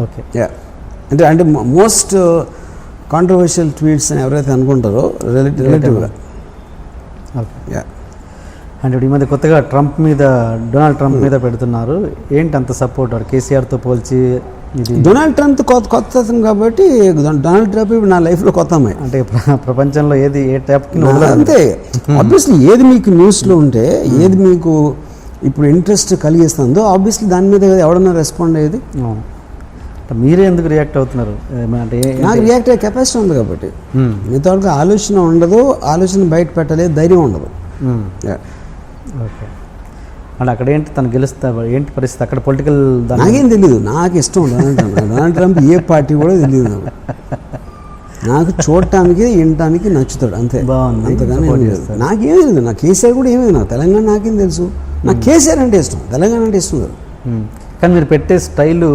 Okay. Yeah అంటే most controversial tweets అని ఎవరైతే అనుకుంటారో రిలేటివ్గా. ఓకే. యా అంటే ఈ మధ్య కొత్తగా డొనాల్డ్ ట్రంప్ మీద పెడుతున్నారు. ఏంటి అంత సపోర్ట్ కేసీఆర్తో పోల్చి? ఇది డొనాల్డ్ ట్రంప్ కొత్త కాబట్టి డొనాల్డ్ ట్రంప్ ఇప్పుడు నా లైఫ్లో కొత్త అమ్మాయి. అంటే ప్రపంచంలో ఏ ట్యాప్కి అంతే. ఆబ్వియస్లీ ఏది మీకు న్యూస్లో ఉంటే, ఏది మీకు ఇప్పుడు ఇంట్రెస్ట్ కలిగిస్తుందో ఆబ్వియస్లీ దాని మీద ఎవడన్నా రెస్పాండ్ అయ్యేది. మీరే ఎందుకు రియాక్ట్ అవుతున్నారు? అంటే నాకు రియాక్ట్ అయ్యే కెపాసిటీ ఉంది కాబట్టి. మిగతా వాళ్ళకి ఆలోచన ఉండదు, ఆలోచన బయట పెట్టలేదు, ధైర్యం ఉండదు. ఓకే. అంటే అక్కడ ఏంటి తను గెలుస్తా ఏంటి పరిస్థితి అక్కడ పొలిటికల్? నాకేం తెలియదు, నాకు ఇష్టం డొనాల్డ్ ట్రంప్ ఏ పార్టీ కూడా తెలియదు నాకు చూడటానికి వినటానికి నచ్చుతాడు అంతే. బాగుంది. అంతగానే నాకేం తెలియదు. నాకు కేసీఆర్ కూడా ఏమీ నాకు తెలంగాణ నాకేం తెలుసు. నాకు కేసీఆర్ అంటే ఇష్టం, తెలంగాణ అంటే ఇష్టం కాదు. కానీ మీరు పెట్టే స్టైలు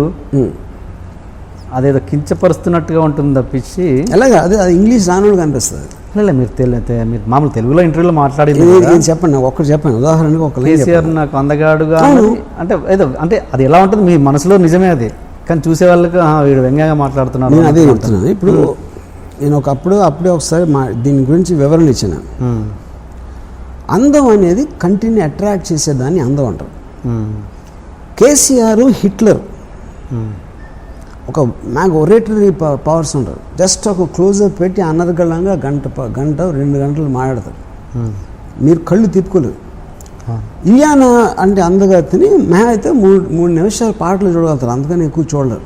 అదేదో కించపరుస్తున్నట్టుగా ఉంటుంది తప్పించి ఎలాగా అది ఇంగ్లీష్ రానోడు కనిపిస్తుంది. లేదు మీరు మామూలు తెలుగులో ఇంటర్వ్యూలో మాట్లాడేది చెప్పండి, నాకు ఒక్కటి చెప్పండి. ఉదాహరణకి ఒక కేసీఆర్ నాకు అందగాడుగా అంటే ఏదో అంటే అది ఎలా ఉంటుంది మీ మనసులో నిజమే అది, కానీ చూసే వాళ్ళకి వీడు వ్యంగ్యంగా మాట్లాడుతున్నాడు. నేను అదే చెప్తున్నాను. ఇప్పుడు నేను అప్పుడే ఒకసారి దీని గురించి వివరణ ఇచ్చాను. అందం అనేది కంటిని అట్రాక్ట్ చేసేదాన్ని అందం అంటారు. కేసీఆర్ హిట్లర్ ఒక మ్యాగ్ ఒరేటరీ పవర్స్ ఉంటారు. జస్ట్ ఒక క్లోజప్ పెట్టి అనర్గళంగా గంట 2 గంటలు మాట్లాడతారు, మీరు కళ్ళు తిప్పుకోలేరు. ఇలియానా అంటే అందగతిని అయితే 3 నిమిషాలు పాటలు చూడగలుగుతారు, అందుకని ఎక్కువ చూడలేరు.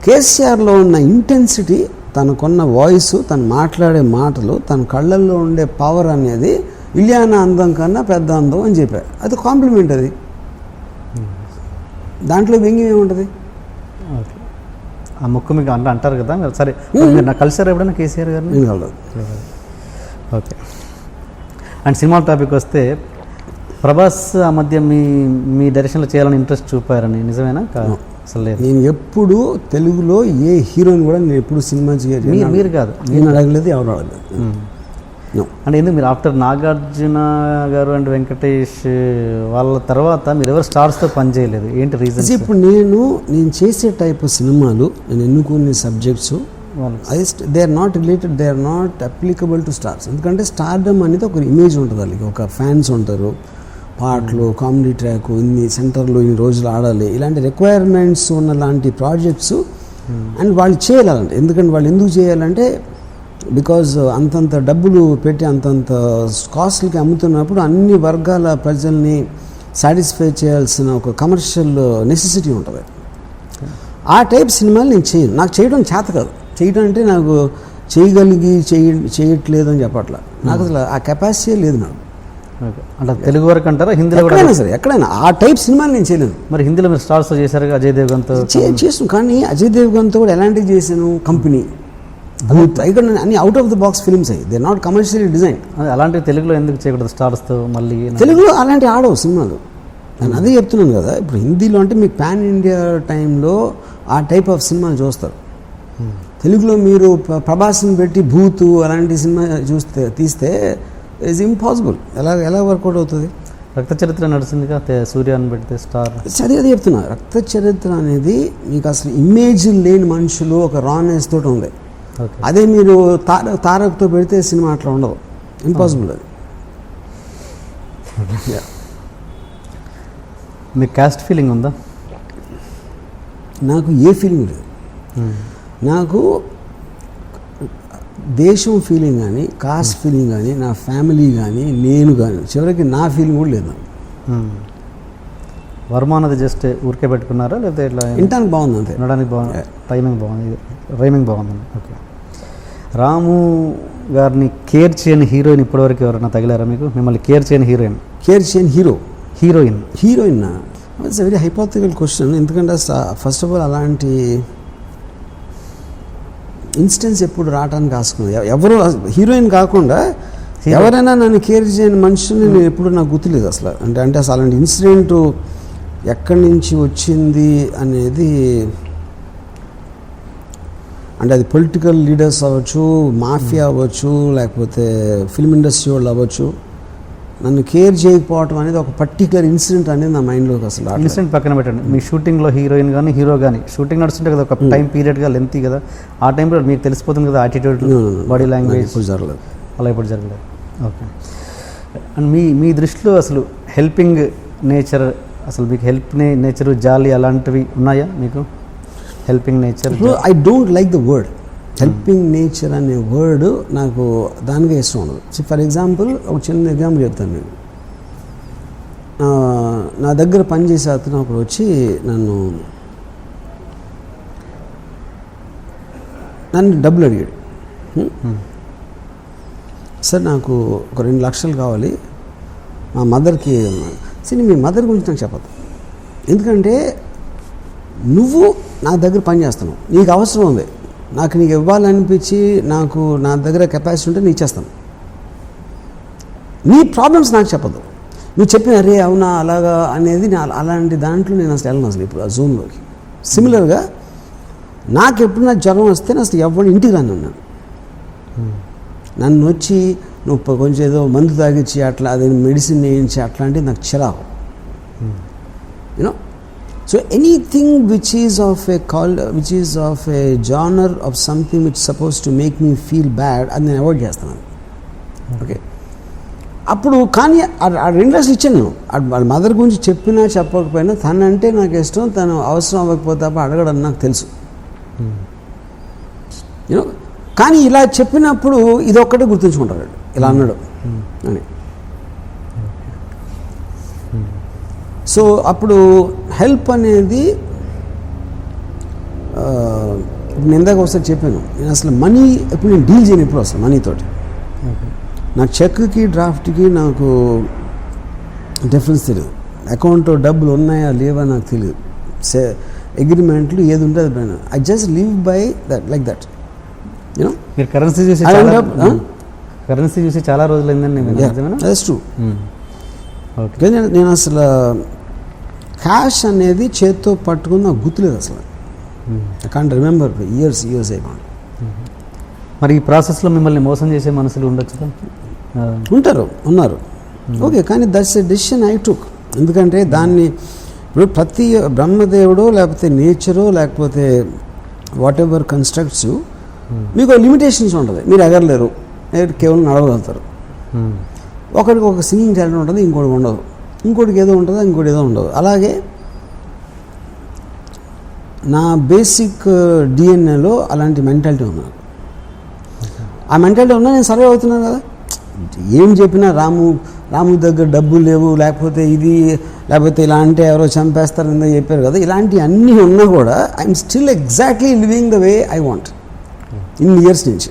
కేసీఆర్లో ఉన్న ఇంటెన్సిటీ, తనకున్న వాయిస్, తను మాట్లాడే మాటలు, తన కళ్ళల్లో ఉండే పవర్ అనేది ఇలియానా అందం కన్నా పెద్ద అందం అని చెప్పారు. అది కాంప్లిమెంట్. అది దాంట్లో వ్యంగ్యం ఏముంటుంది? ఓకే. ఆ ముక్కు మీకు అంటారు కదా సరే. మీరు నాకు కలిసారు ఎప్పుడైనా కేసీఆర్ గారిని? ఓకే. అండ్ సినిమా టాపిక్ వస్తే ప్రభాస్ ఆ మధ్య మీ డైరెక్షన్లో చేయాలని ఇంట్రెస్ట్ చూపారని నిజమేనా? అసలు లేదు. నేను ఎప్పుడు తెలుగులో ఏ హీరోని కూడా నేను ఎప్పుడు సినిమా చేయాలి మీరు కాదు, నేను అడగలేదు, ఎవరు అడగలేదు. అంటే ఎందుకు మీరు ఆఫ్టర్ నాగార్జున గారు అండ్ వెంకటేష్ వాళ్ళ తర్వాత మీరు ఎవరు స్టార్స్తో పనిచేయలేదు? ఏంటి రీజన్? ఇప్పుడు నేను చేసే టైప్ సినిమాలు, నేను ఎన్నుకునే subjects they are not related, they are not applicable to stars. ఎందుకంటే స్టార్డమ్ అనేది ఒక ఇమేజ్ ఉంటుంది, వాళ్ళకి ఒక ఫ్యాన్స్ ఉంటారు, పాటలు, కామెడీ ట్రాక్, ఇన్ని సెంటర్లో ఇన్ని రోజులు ఆడాలి, ఇలాంటి రిక్వైర్మెంట్స్ ఉన్న లాంటి ప్రాజెక్ట్స్ అండ్ వాళ్ళు చేయాలంటే. ఎందుకంటే వాళ్ళు ఎందుకు చేయాలంటే బికాజ్ అంతంత డబ్బులు పెట్టి అంతంత కాస్ట్లకి అమ్ముతున్నప్పుడు అన్ని వర్గాల ప్రజల్ని సాటిస్ఫై చేయాల్సిన ఒక కమర్షియల్ నెసెసిటీ ఉంటుంది. ఆ టైప్ సినిమాలు నేను చేయను. నాకు చేయడం చేత కాదు. చేయడం అంటే నాకు చేయట్లేదు అని చెప్పట్లా, నాకు అసలు ఆ కెపాసిటీ లేదు నాకు. అంటే తెలుగు వరకు అంటారా? హిందీలో కూడా సరే, ఎక్కడైనా ఆ టైప్ సినిమాలు నేను చేయలేను. మరి హిందీలో మీరు స్టార్స్ చేశారు, అజయ్ దేవ్గన్తో చేసాను. కానీ అజయ్ దేవ్గన్తో కూడా ఎలాంటివి చేశాను? కంపెనీ, ఇక్కడ అన్ని out of the box films అయ్యి, they are not commercially design. అలాంటివి తెలుగులో ఎందుకు చేయకూడదు స్టార్స్తో? మళ్ళీ తెలుగులో అలాంటి ఆడవు సినిమాలు. నేను అదే చెప్తున్నాను కదా. ఇప్పుడు హిందీలో అంటే మీకు పాన్ ఇండియా టైంలో ఆ టైప్ ఆఫ్ సినిమాలు చూస్తారు. తెలుగులో మీరు ప్రభాస్ని పెట్టి భూతు అలాంటి సినిమా తీస్తే ఇట్స్ ఇంపాసిబుల్. ఎలా వర్కౌట్ అవుతుంది? రక్త చరిత్ర నడిచిందిగా, సూర్యాన్ని పెడితే స్టార్. అదే చెప్తున్నా, రక్త చరిత్ర అనేది మీకు అసలు ఇమేజ్ లేని మనుషులు ఒక రానెస్ తోటి ఉంది. అదే మీరు తారక్తో పెడితే సినిమా అట్లా ఉండదు, ఇంపాసిబుల్. అది మీకు కాస్ట్ ఫీలింగ్ ఉందా? నాకు ఏ ఫీలింగ్ లేదు. నాకు దేశం ఫీలింగ్ కానీ, కాస్ట్ ఫీలింగ్ కానీ, నా ఫ్యామిలీ కానీ, నేను కానీ, చివరికి నా ఫీలింగ్ కూడా లేదు. వర్మ అన్నది జస్ట్ ఊరికే పెట్టుకున్నారా లేకపోతే ఇట్లా వినడానికి బాగుంది అంతే? వినడానికి బాగుంది, రైమింగ్ బాగుంది. ఓకే. రాము గారిని కేర్ చేయని హీరోయిన్ ఇప్పటివరకు ఎవరైనా తగిలారా మీకు? మిమ్మల్ని కేర్ చేయని heroine? Heroine it's very hypothetical question. ఎందుకంటే ఫస్ట్ ఆఫ్ ఆల్ అలాంటి ఇన్స్టెన్స్ ఎప్పుడు రావడానికి ఆసుకున్నది. ఎవరు హీరోయిన్ కాకుండా ఎవరైనా నన్ను కేర్ చేయని మనుషుల్ని నేను ఎప్పుడు నాకు గుర్తులేదు అసలు. అంటే అసలు అలాంటి ఇన్సిడెంట్ ఎక్కడి నుంచి వచ్చింది అనేది, అంటే అది పొలిటికల్ లీడర్స్ అవ్వచ్చు, మాఫియా అవ్వచ్చు, లేకపోతే ఫిల్మ్ ఇండస్ట్రీ వాళ్ళు అవ్వచ్చు, నన్ను కేర్ చేయకపోవటం అనేది ఒక పర్టికులర్ ఇన్సిడెంట్ అనేది నా మైండ్లోకి అసలు ఇన్సిడెంట్ పక్కన పెట్టండి. మీ షూటింగ్లో హీరోయిన్ కానీ హీరో కానీ షూటింగ్ నడుస్తుంటే కదా ఒక టైం పీరియడ్గా లెంతీ కదా, ఆ టైంలో మీకు తెలిసిపోతుంది కదా యాటిట్యూడ్, బాడీ లాంగ్వేజ్. ఇప్పుడు జరగలేదు అలా ఇప్పుడు జరగలేదు. ఓకే. అండ్ మీ దృష్టిలో అసలు హెల్పింగ్ నేచర్, అసలు మీకు నేచరు జాలి అలాంటివి ఉన్నాయా మీకు? Helping nature, I don't like the word helping nature అనే వర్డ్, నాకు దానికే ఇష్టం ఉండదు. ఫర్ ఎగ్జాంపుల్ ఒక చిన్న ఎగ్జాంపుల్ చెప్తాను మీకు. నా దగ్గర పనిచేసే అతను అప్పుడు వచ్చి నన్ను డబ్బులు అడిగాడు. సార్ నాకు ఒక 2 లక్షలు కావాలి, మా మదర్కి. సరే మీ మదర్ గురించి నాకు చెప్పదు, ఎందుకంటే నువ్వు నా దగ్గర పని చేస్తున్నావు, నీకు అవసరం ఉంది, నాకు నీకు ఇవ్వాలనిపించి నాకు నా దగ్గర కెపాసిటీ ఉంటే నేను ఇచ్చేస్తాను. నీ ప్రాబ్లమ్స్ నాకు చెప్పదు. నువ్వు చెప్పిన అరే అవునా అలాగా అనేది అలాంటి దాంట్లో నేను అసలు వెళ్ళను అసలు ఇప్పుడు ఆ జోన్లోకి. సిమిలర్గా నాకు ఎప్పుడన్నా జ్వరం వస్తే నేను అసలు ఎవరు ఇంటికి రాను అన్నాను. నన్ను వచ్చి నువ్వు కొంచెం ఏదో మందు తాగించి అట్లా అదే మెడిసిన్ వేయించి అట్లాంటివి నాకు చిరాకు. You know, so anything which is of A genre of something which suppose to make me feel bad, అది నేను అవాయిడ్ చేస్తాను. ఓకే, అప్పుడు కానీ ఆ 2 లక్షలు ఇచ్చాను నేను. వాళ్ళ మదర్ గురించి చెప్పినా చెప్పకపోయినా తనంటే నాకు ఇష్టం, తను అవసరం అవ్వకపోతే తప్ప అడగడం నాకు తెలుసు. యూనో, కానీ ఇలా చెప్పినప్పుడు ఇదొక్కటే గుర్తుంచుకుంటాడు, ఇలా అన్నాడు అని. సో అప్పుడు హెల్ప్ అనేది నేను ఇందాక ఒకసారి చెప్పాను, నేను అసలు మనీ ఎప్పుడు నేను డీల్ చేయను ఎప్పుడు అసలు మనీతోటి. నా చెక్కి డ్రాఫ్ట్కి నాకు డిఫరెన్స్ తెలియదు, అకౌంట్లో డబ్బులు ఉన్నాయా లేవా నాకు తెలియదు, అగ్రిమెంట్లు ఏది ఉంటే అది పైన I just live by that like that. You know, మీరు కరెన్సీ చూసి చాలా రోజులు అయిందండి. That's true. ఓకే, నేను అసలు క్యాష్ అనేది చేత్తో పట్టుకుని నాకు గుర్తులేదు అసలు. ఐ కాంట్ రిమెంబర్ ఇయర్స్ అయిపోయింది. మరి ఈ ప్రాసెస్లో మిమ్మల్ని మోసం చేసే మనుషులు ఉండొచ్చు, ఉన్నారు. ఓకే, కానీ that's a decision I took. ఎందుకంటే దాన్ని ఇప్పుడు ప్రతి బ్రహ్మదేవుడో లేకపోతే నేచరో లేకపోతే వాట్ ఎవర్ కన్స్ట్రక్ట్స్ మీకు లిమిటేషన్స్ ఉంటుంది. మీరు ఎగరలేరు, కేవలం నడవగలుగుతారు. ఒకరికి ఒక సింగింగ్ టాలెంట్ ఉంటుంది, ఇంకోటి ఉండదు, ఇంకోటికి ఏదో ఉంటుందో ఇంకోటి ఏదో ఉండదు. అలాగే నా బేసిక్ డిఎన్ఏలో అలాంటి మెంటాలిటీ ఉన్నారు. ఆ మెంటాలిటీ ఉన్నా నేను సర్వే అవుతున్నాను కదా. ఏం చెప్పినా రాము దగ్గర డబ్బులు లేవు, లేకపోతే ఇది, లేకపోతే ఇలా అంటే ఎవరో చంపేస్తారు ఇందా చెప్పారు కదా, ఇలాంటివి అన్నీ ఉన్నా కూడా I'm still exactly living the way I want ఇన్ని ఇయర్స్ నుంచి.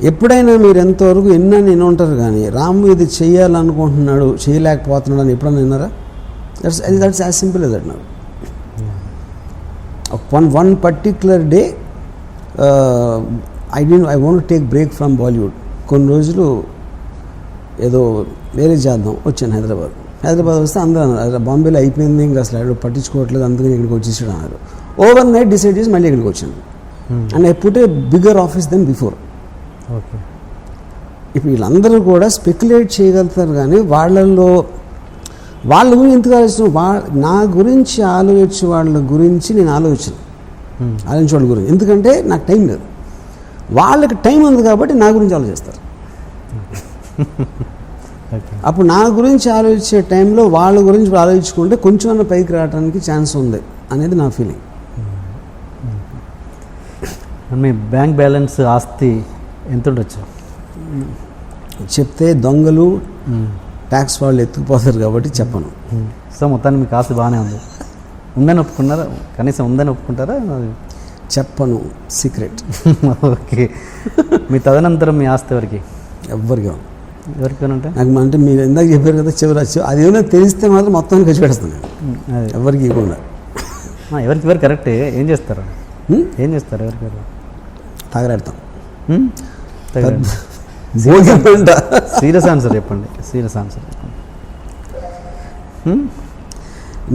ఎప్పుడైనా మీరు ఎంతవరకు నేను ఉంటారు కానీ రాము ఇది చేయాలనుకుంటున్నాడు చేయలేకపోతున్నాడు అని ఎప్పుడైనా విన్నారా? That's as simple as that now. One particular day I want to take break from Bollywood. కొన్ని రోజులు ఏదో వేరే చేద్దాం వచ్చాను హైదరాబాద్ వస్తే అందరూ అన్నారు బాంబేలో అయిపోయింది, ఇంకా అసలు పట్టించుకోవట్లేదు, అందుకని ఇక్కడికి వచ్చేసాడు అన్నారు. ఓవర్ నైట్ డిసైడ్ చేసి మళ్ళీ ఇక్కడికి వచ్చాను. And I put a bigger office then before. Okay, ఇప్పుడు వీళ్ళందరూ కూడా స్పెక్యులేట్ చేయగలుగుతారు కానీ వాళ్ళ గురించి ఎందుకు ఆలోచన, నా గురించి ఆలోచించే వాళ్ళ గురించి నేను ఆలోచించే వాళ్ళ గురించి, ఎందుకంటే నాకు టైం లేదు. వాళ్ళకి టైం ఉంది కాబట్టి నా గురించి ఆలోచిస్తారు. అప్పుడు నా గురించి ఆలోచించే టైంలో వాళ్ళ గురించి ఆలోచించుకుంటే కొంచెం పైకి రావడానికి ఛాన్స్ ఉంది అనేది నా ఫీలింగ్. మీ బ్యాంక్ బ్యాలెన్స్ ఆస్తి ఎంత ఉండొచ్చు చెప్తే దొంగలు ట్యాక్స్ వాళ్ళు ఎత్తుకుపోతారు కాబట్టి చెప్పను. సో మొత్తానికి మీకు ఆస్తి బాగానే ఉంది, ఉందని ఒప్పుకున్నారా? కనీసం ఉందని ఒప్పుకుంటారా? చెప్పను, సీక్రెట్. ఓకే, మీ తదనంతరం మీ ఆస్తి ఎవరికి అంటే నాకు అంటే మీరు ఇందాక చెప్పారు కదా చివరి అది ఏమైనా తెలిస్తే మాత్రం మొత్తం ఖర్చు పెడతాను ఎవరికి ఇవ్వకుండా. ఎవరికి కరెక్టే. ఏం చేస్తారు ఎవరికి తాగరాడతాం. సీరియస్ ఆన్సర్ చెప్పండి.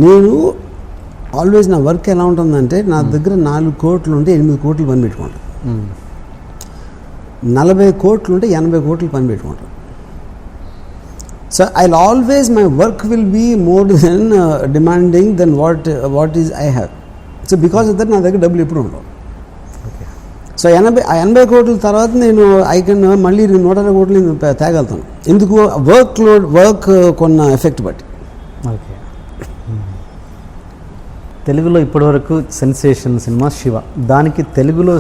నేను ఆల్వేస్ నా వర్క్ ఎలా ఉంటుందంటే నా దగ్గర 4 కోట్లు ఉంటే 8 కోట్లు పని పెట్టుకుంటాను, 40 కోట్లు ఉంటే 80 కోట్లు పని పెట్టుకుంటాను. So I'll always, my work will be more than demanding than what is I have. So because of that నా దగ్గర డబ్బులు ఎప్పుడు ఉండవు. సో 80 కోట్ల తర్వాత నేను మళ్ళీ 120 కోట్లు నేను తేగలుగుతాను. ఎందుకు? వర్క్ కొన్న ఎఫెక్ట్ బట్టి. ఓకే. తెలుగులో ఇప్పటివరకు సెన్సేషన్ సినిమా శివ, దానికి తెలుగులో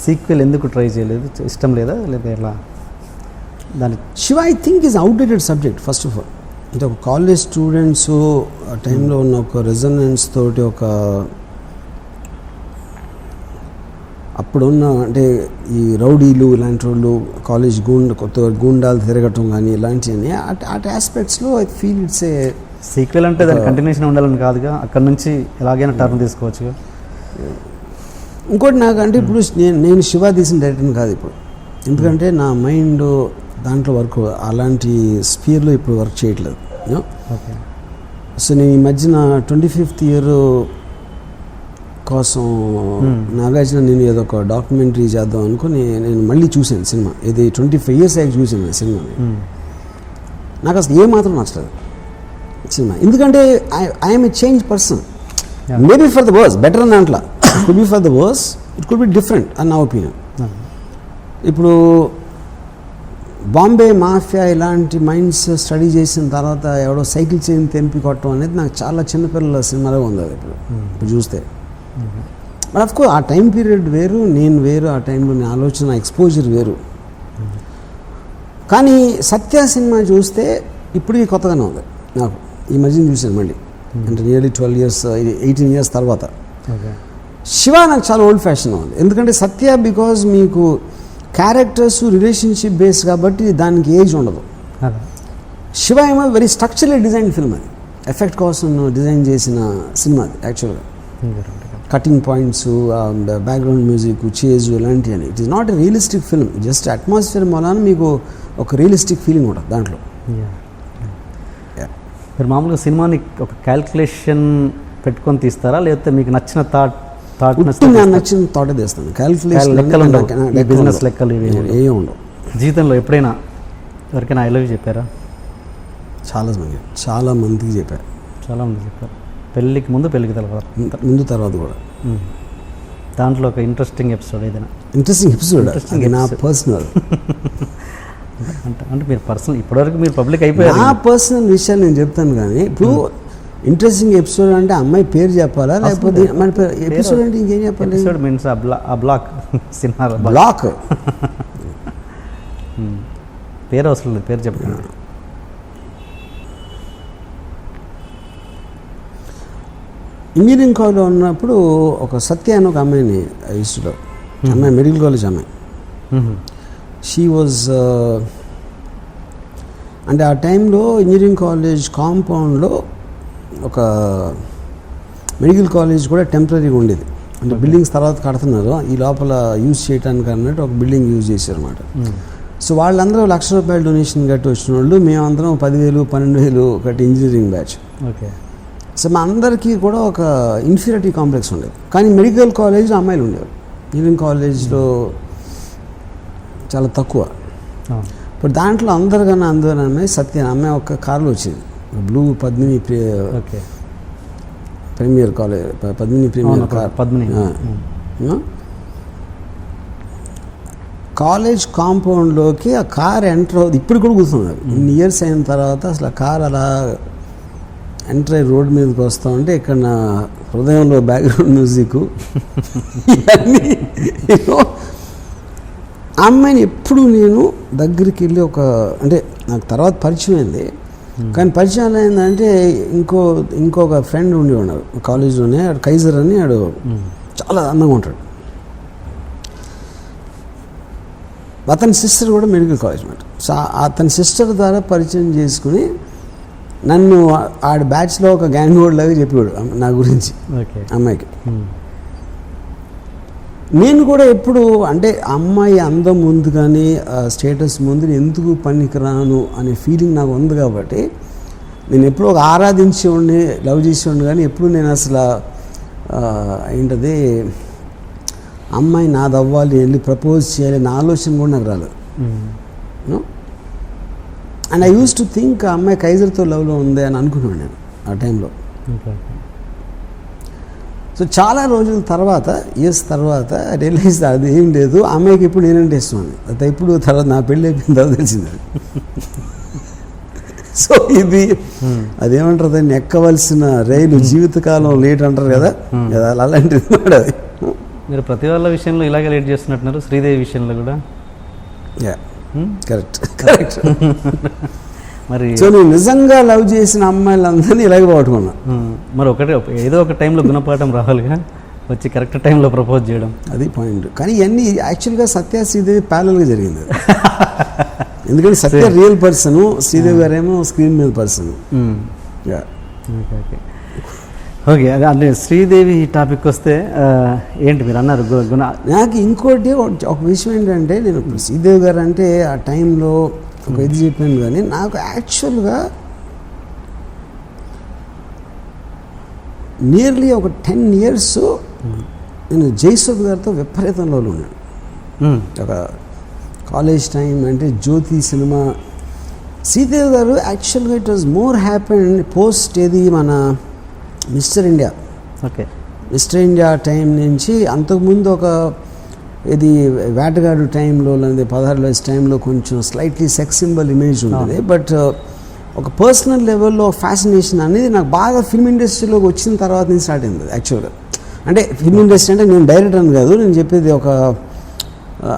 సీక్వెల్ ఎందుకు ట్రై చేయలేదు? ఇష్టం లేదా ఎలా? దాని Shiva I think is outdated subject first of all. అంటే ఒక కాలేజ్ స్టూడెంట్స్ ఆ టైంలో ఉన్న ఒక రెజొనెన్స్ తోటి, ఒక అప్పుడున్న అంటే ఈ రౌడీలు ఇలాంటి వాళ్ళు కాలేజ్ కొత్త గూండాలు తిరగటం కానీ ఇలాంటివన్నీ అటు ఆస్పెక్ట్స్లో I feel it's a sequel. అంటే దాని కంటిన్యూషన్ ఉండాలని కాదుగా, అక్కడ నుంచి ఎలాగైనా టర్న్ తీసుకోవచ్చు. ఇంకోటి నాకు అంటే ఇప్పుడు నేను శివ తీసిన డైరెక్టర్ని కాదు ఇప్పుడు, ఎందుకంటే నా మైండ్ దాంట్లో వర్క్ అలాంటి స్పియర్లో ఇప్పుడు వర్క్ చేయట్లేదు. ఓకే. సో నేను ఈ మధ్యన 25th ఇయర్ కోసం నాగార్జున నేను ఏదో ఒక డాక్యుమెంటరీ చేద్దాం అనుకుని నేను మళ్ళీ చూశాను సినిమా. ఇది 25 years అయ్యాక చూసాను సినిమాని. నాకు అసలు ఏమాత్రం నచ్చలేదు సినిమా, ఎందుకంటే I'm a change person. Maybe for the worse, better అని అంట్లా, it could be for the worse, it could be different అని నా ఒపీనియన్. ఇప్పుడు బాంబే మాఫియా ఇలాంటి మైండ్స్ స్టడీ చేసిన తర్వాత ఎవడో సైకిల్ చైన్ తెంపి కొట్టడం అనేది నాకు చాలా చిన్నపిల్లల సినిమాలో ఉంది అది ఇప్పుడు చూస్తే. బట్ ఆఫ్కోర్స్ ఆ టైం పీరియడ్ వేరు, నేను వేరు, ఆ టైంలో నేను ఆలోచన ఎక్స్పోజర్ వేరు. కానీ సత్య సినిమా చూస్తే ఇప్పటికీ కొత్తగానే ఉంది నాకు. ఈ మధ్యన చూశాను మళ్ళీ, అంటే నియర్లీ 12 years 18 years తర్వాత. శివ నాకు చాలా ఓల్డ్ ఫ్యాషన్ ఉంది, ఎందుకంటే సత్య బికాజ్ మీకు క్యారెక్టర్స్ రిలేషన్షిప్ బేస్ కాబట్టి దానికి ఏజ్ ఉండదు. శివ ఏమో వెరీ స్ట్రక్చరల్ డిజైన్ ఫిల్మ్, అది ఎఫెక్ట్ కోసం డిజైన్ చేసిన సినిమా అది యాక్చువల్గా. Cutting points, background music, chase ఇలాంటివన్నీ. It is not a realistic film, just atmosphere మూలాన మీకు ఒక రియలిస్టిక్ ఫీలింగ్ ఉంటుంది దాంట్లో. మీరు మామూలుగా సినిమాని ఒక క్యాల్కులేషన్ పెట్టుకొని తీస్తారా, లేకపోతే మీకు నచ్చిన థాట్ నచ్చిన థాటే తీస్తాను. క్యాల్కులేషన్ బిజినెస్ లెక్కలు ఏమి ఉండవు. జీవితంలో ఎప్పుడైనా ఎవరికైనా ఐ లవ్ యూ చెప్పారా? చాలా మందికి చెప్పారు. చాలామంది చెప్పారు. పెళ్ళికి ముందు, పెళ్ళికి తర్వాత కూడా. దాంట్లో ఒక ఇంట్రెస్టింగ్ ఎపిసోడ్ ఏదైనా? ఇంట్రెస్టింగ్ ఎపిసోడ్ నా పర్సనల్ అంటే మీరు పర్సనల్ ఇప్పటివరకు మీరు పబ్లిక్ అయిపోయారు. నా పర్సనల్ విషయాలు నేను చెప్తాను, కానీ ఇప్పుడు ఇంట్రెస్టింగ్ ఎపిసోడ్ అంటే అమ్మాయి పేరు చెప్పాలా, లేకపోతే మన ఎపిసోడ్ అంటే ఇంకేం చెప్పాలి? ఎపిసోడ్ మీన్స్ ఆ బ్లాక్ సినిమా బ్లాక్ పేరు అవసరం లేదు, పేరు చెప్పండి. ఇంజనీరింగ్ కాలేజ్లో ఉన్నప్పుడు ఒక సత్య అని ఒక అమ్మాయిని ఇష్టలో, అమ్మాయి మెడికల్ కాలేజ్ అమ్మాయి. షీ వాజ్ అంటే ఆ టైంలో ఇంజనీరింగ్ కాలేజ్ కాంపౌండ్లో ఒక మెడికల్ కాలేజ్ కూడా టెంపరీగా ఉండేది. అంటే బిల్డింగ్స్ తర్వాత కడుతున్నారు, ఈ లోపల యూజ్ చేయడానికి అన్నట్టు ఒక బిల్డింగ్ యూజ్ చేశారు అనమాట. సో వాళ్ళందరూ ₹1,00,000 డొనేషన్ కట్టి వచ్చిన వాళ్ళు, మేమందరం 10,000 12,000 కట్టి ఇంజనీరింగ్ బ్యాచ్. ఓకే. సో మా అందరికీ కూడా ఒక ఇన్ఫీరియారిటీ కాంప్లెక్స్ ఉండేది. కానీ మెడికల్ కాలేజ్లో అమ్మాయిలు ఉండేవారు, ఇంజనీరింగ్ కాలేజ్లో చాలా తక్కువ. ఇప్పుడు దాంట్లో అందరికన్నా అమ్మాయి సత్య అమ్మాయి ఒక కార్లో వచ్చింది, blue Padmini premier college, Padmini premier car. College కాంపౌండ్లోకి ఆ కార్ ఎంటర్ అవుతుంది. ఇప్పుడు కూడా కూర్చున్నారు, ఇన్ని ఇయర్స్ అయిన తర్వాత అసలు ఆ కార్ అలా ఎంటర్ అయ్యి రోడ్ మీదకి వస్తూ ఉంటే ఇక్కడ నా హృదయంలో బ్యాక్గ్రౌండ్ మ్యూజిక్ ఆ అమ్మాయిని ఎప్పుడు నేను దగ్గరికి వెళ్ళి అంటే నాకు తర్వాత పరిచయం అయింది, కానీ పరిచయం ఏంటంటే ఇంకొక ఫ్రెండ్ ఉండి ఉన్నారు కాలేజీలోనే, ఆడు కైజర్ అని, ఆడు చాలా అందంగా ఉంటాడు. అతని సిస్టర్ కూడా మెడికల్ కాలేజ్ అన్నమాట. సో అతని సిస్టర్ ద్వారా పరిచయం చేసుకుని నన్ను ఆడి బ్యాచ్లో ఒక గ్యాంగ్ హోల్డ్ లాగా చెప్పాడు నా గురించి అమ్మాయికి. నేను కూడా ఎప్పుడు అంటే అమ్మాయి అందం ముందు కానీ స్టేటస్ ముందు ఎందుకు పనికిరాను అనే ఫీలింగ్ నాకు ఉంది కాబట్టి నేను ఎప్పుడు ఒక ఆరాధించేవాడిని, లవ్ చేసేవాడిని, కానీ ఎప్పుడు నేను అసలు ఏంటది అమ్మాయి నాది అవ్వాలి, వెళ్ళి ప్రపోజ్ చేయాలి నా ఆలోచన కూడా నాకు రాలేదు. And I use to think ఆ అమ్మాయి కైజర్తో లవ్లో ఉంది అని అనుకున్నాను నేను ఆ టైంలో. సో చాలా రోజుల తర్వాత, ఇయర్స్ తర్వాత రియలైజ్ అది ఏం లేదు, ఆ అమ్మాయికి ఇప్పుడు నేనంటే ఇష్టం అని. అది ఇప్పుడు తర్వాత నా పెళ్ళి అయిపోయిన తర్వాత తెలిసింది. సో ఇది అదేమంటారు, దాన్ని ఎక్కవలసిన రైలు జీవితకాలం లేట్ అంటారు కదా, అలాంటిది మాట అది. మీరు ప్రతి వాళ్ళ విషయంలో ఇలాగే లేట్ చేస్తున్నట్టున్నారు, శ్రీదేవి విషయంలో కూడా. కరెక్ట్. మరి సో నేను నిజంగా లవ్ చేసిన అమ్మాయిలందరినీ ఇలాగే పట్టుకున్నా. మరి ఏదో ఒక టైంలో గుణపాఠం రావాలిగా, వచ్చి కరెక్ట్ టైంలో ప్రపోజ్ చేయడం, అది పాయింట్. కానీ ఇవన్నీ యాక్చువల్గా సత్య శ్రీదేవి ప్యారల్గా జరిగింది. ఎందుకంటే సత్య రియల్ పర్సన్, శ్రీదేవి గారేమో స్క్రీన్ మీద పర్సన్. ఓకే, అదే శ్రీదేవి టాపిక్ వస్తే ఏంటి మీరు అన్నారు గుణ. నాకు ఇంకోటి ఒక విషయం ఏంటంటే, నేను శ్రీదేవి గారు అంటే ఆ టైంలో ఒక ఇది చెప్పాను, కానీ నాకు యాక్చువల్గా నియర్లీ ఒక 10 years నేను జయసుధ్ గారితో విపరీతంలో ఉన్నాను. ఒక కాలేజ్ టైం అంటే జ్యోతి సినిమా. శ్రీదేవి గారు యాక్చువల్గా it was more happen post ఏది మన mister India. Okay, mister India time నుంచి అంతకుముందు ఒక ఇది వేటగాడు టైంలో లేదా 16 టైంలో కొంచెం స్లైట్లీ సెక్స్ సింబల్ ఇమేజ్ ఉంటుంది. బట్ ఒక పర్సనల్ లెవెల్లో ఫ్యాసినేషన్ అనేది నాకు బాగా ఫిల్మ్ ఇండస్ట్రీలోకి వచ్చిన తర్వాత నుంచి స్టార్ట్ అయింది యాక్చువల్గా. అంటే ఫిల్మ్ ఇండస్ట్రీ అంటే నేను డైరెక్టర్ అని కాదు, నేను చెప్పేది ఒక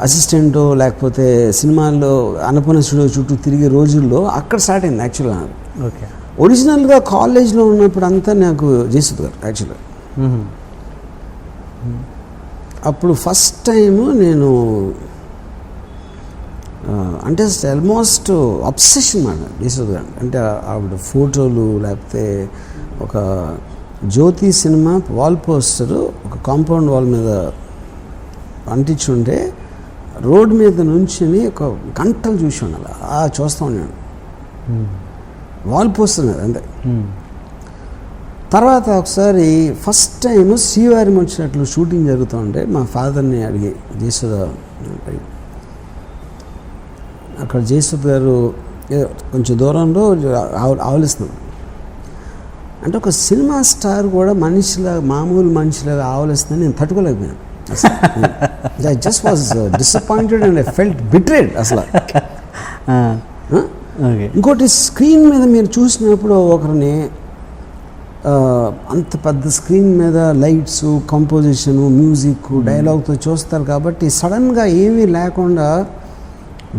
అసిస్టెంటో లేకపోతే సినిమాల్లో అన్నపూర్ణ స్టూడియో చుట్టూ తిరిగే రోజుల్లో అక్కడ స్టార్ట్ అయింది యాక్చువల్గా. ఓకే, ఒరిజినల్గా కాలేజ్లో ఉన్నప్పుడు అంతా నాకు జయసుధ్ గారు యాక్చువల్గా. అప్పుడు ఫస్ట్ టైము నేను అంటే ఆల్మోస్ట్ అబ్సెషన్ మాట జయసుధ్ గారు అంటే. ఆవిడ ఫోటోలు లేకపోతే ఒక జ్యోతి సినిమా వాల్ పోస్టరు ఒక కాంపౌండ్ వాల్ మీద అంటించుంటే రోడ్ మీద నుంచుని ఒక గంటలు చూసాను, అలా చూస్తూ ఉన్నాను. వాల్ పోస్టర్ కదా అంతే. తర్వాత ఒకసారి ఫస్ట్ టైం శ్రీవారి వచ్చినట్లు షూటింగ్ జరుగుతూ ఉంటే మా ఫాదర్ని అడిగి, జయసుధ అక్కడ జయసుధ్ గారు కొంచెం దూరంలో ఆవలిస్తున్నారు అంటే ఒక సినిమా స్టార్ కూడా మనిషిలాగా మామూలు మనిషిలాగా ఆవలిస్తుందని నేను తట్టుకోలేకపోయాను. I just was disappointed and I felt betrayed అసలు. ఇంకోటి స్క్రీన్ మీద మీరు చూసినప్పుడు ఒకరిని అంత పెద్ద స్క్రీన్ మీద లైట్స్, కంపోజిషను, మ్యూజిక్, డైలాగ్తో చూస్తారు కాబట్టి సడన్గా ఏమీ లేకుండా